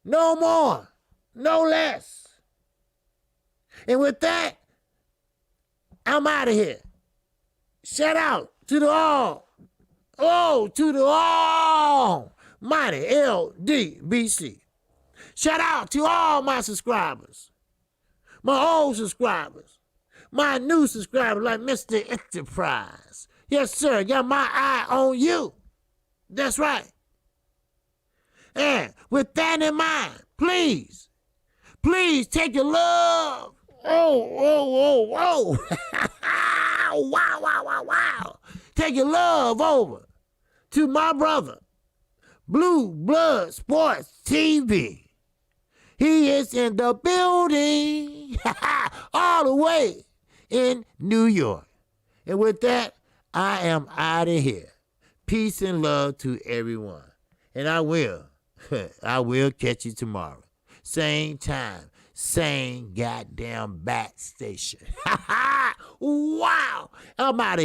No more. No less. And with that, I'm out of here. Shout out to the almighty LDBC. Shout out to all my subscribers. My old subscribers. My new subscribers like Mr. Enterprise. Yes, sir. Got my eye on you. That's right. And with that in mind, please take your love. Wow. Take your love over to my brother, Blue Blood Sports TV. He is in the building all the way in New York. And with that, I am out of here. Peace and love to everyone. And I will catch you tomorrow. Same time, same goddamn bat station. Wow. I'm out of here.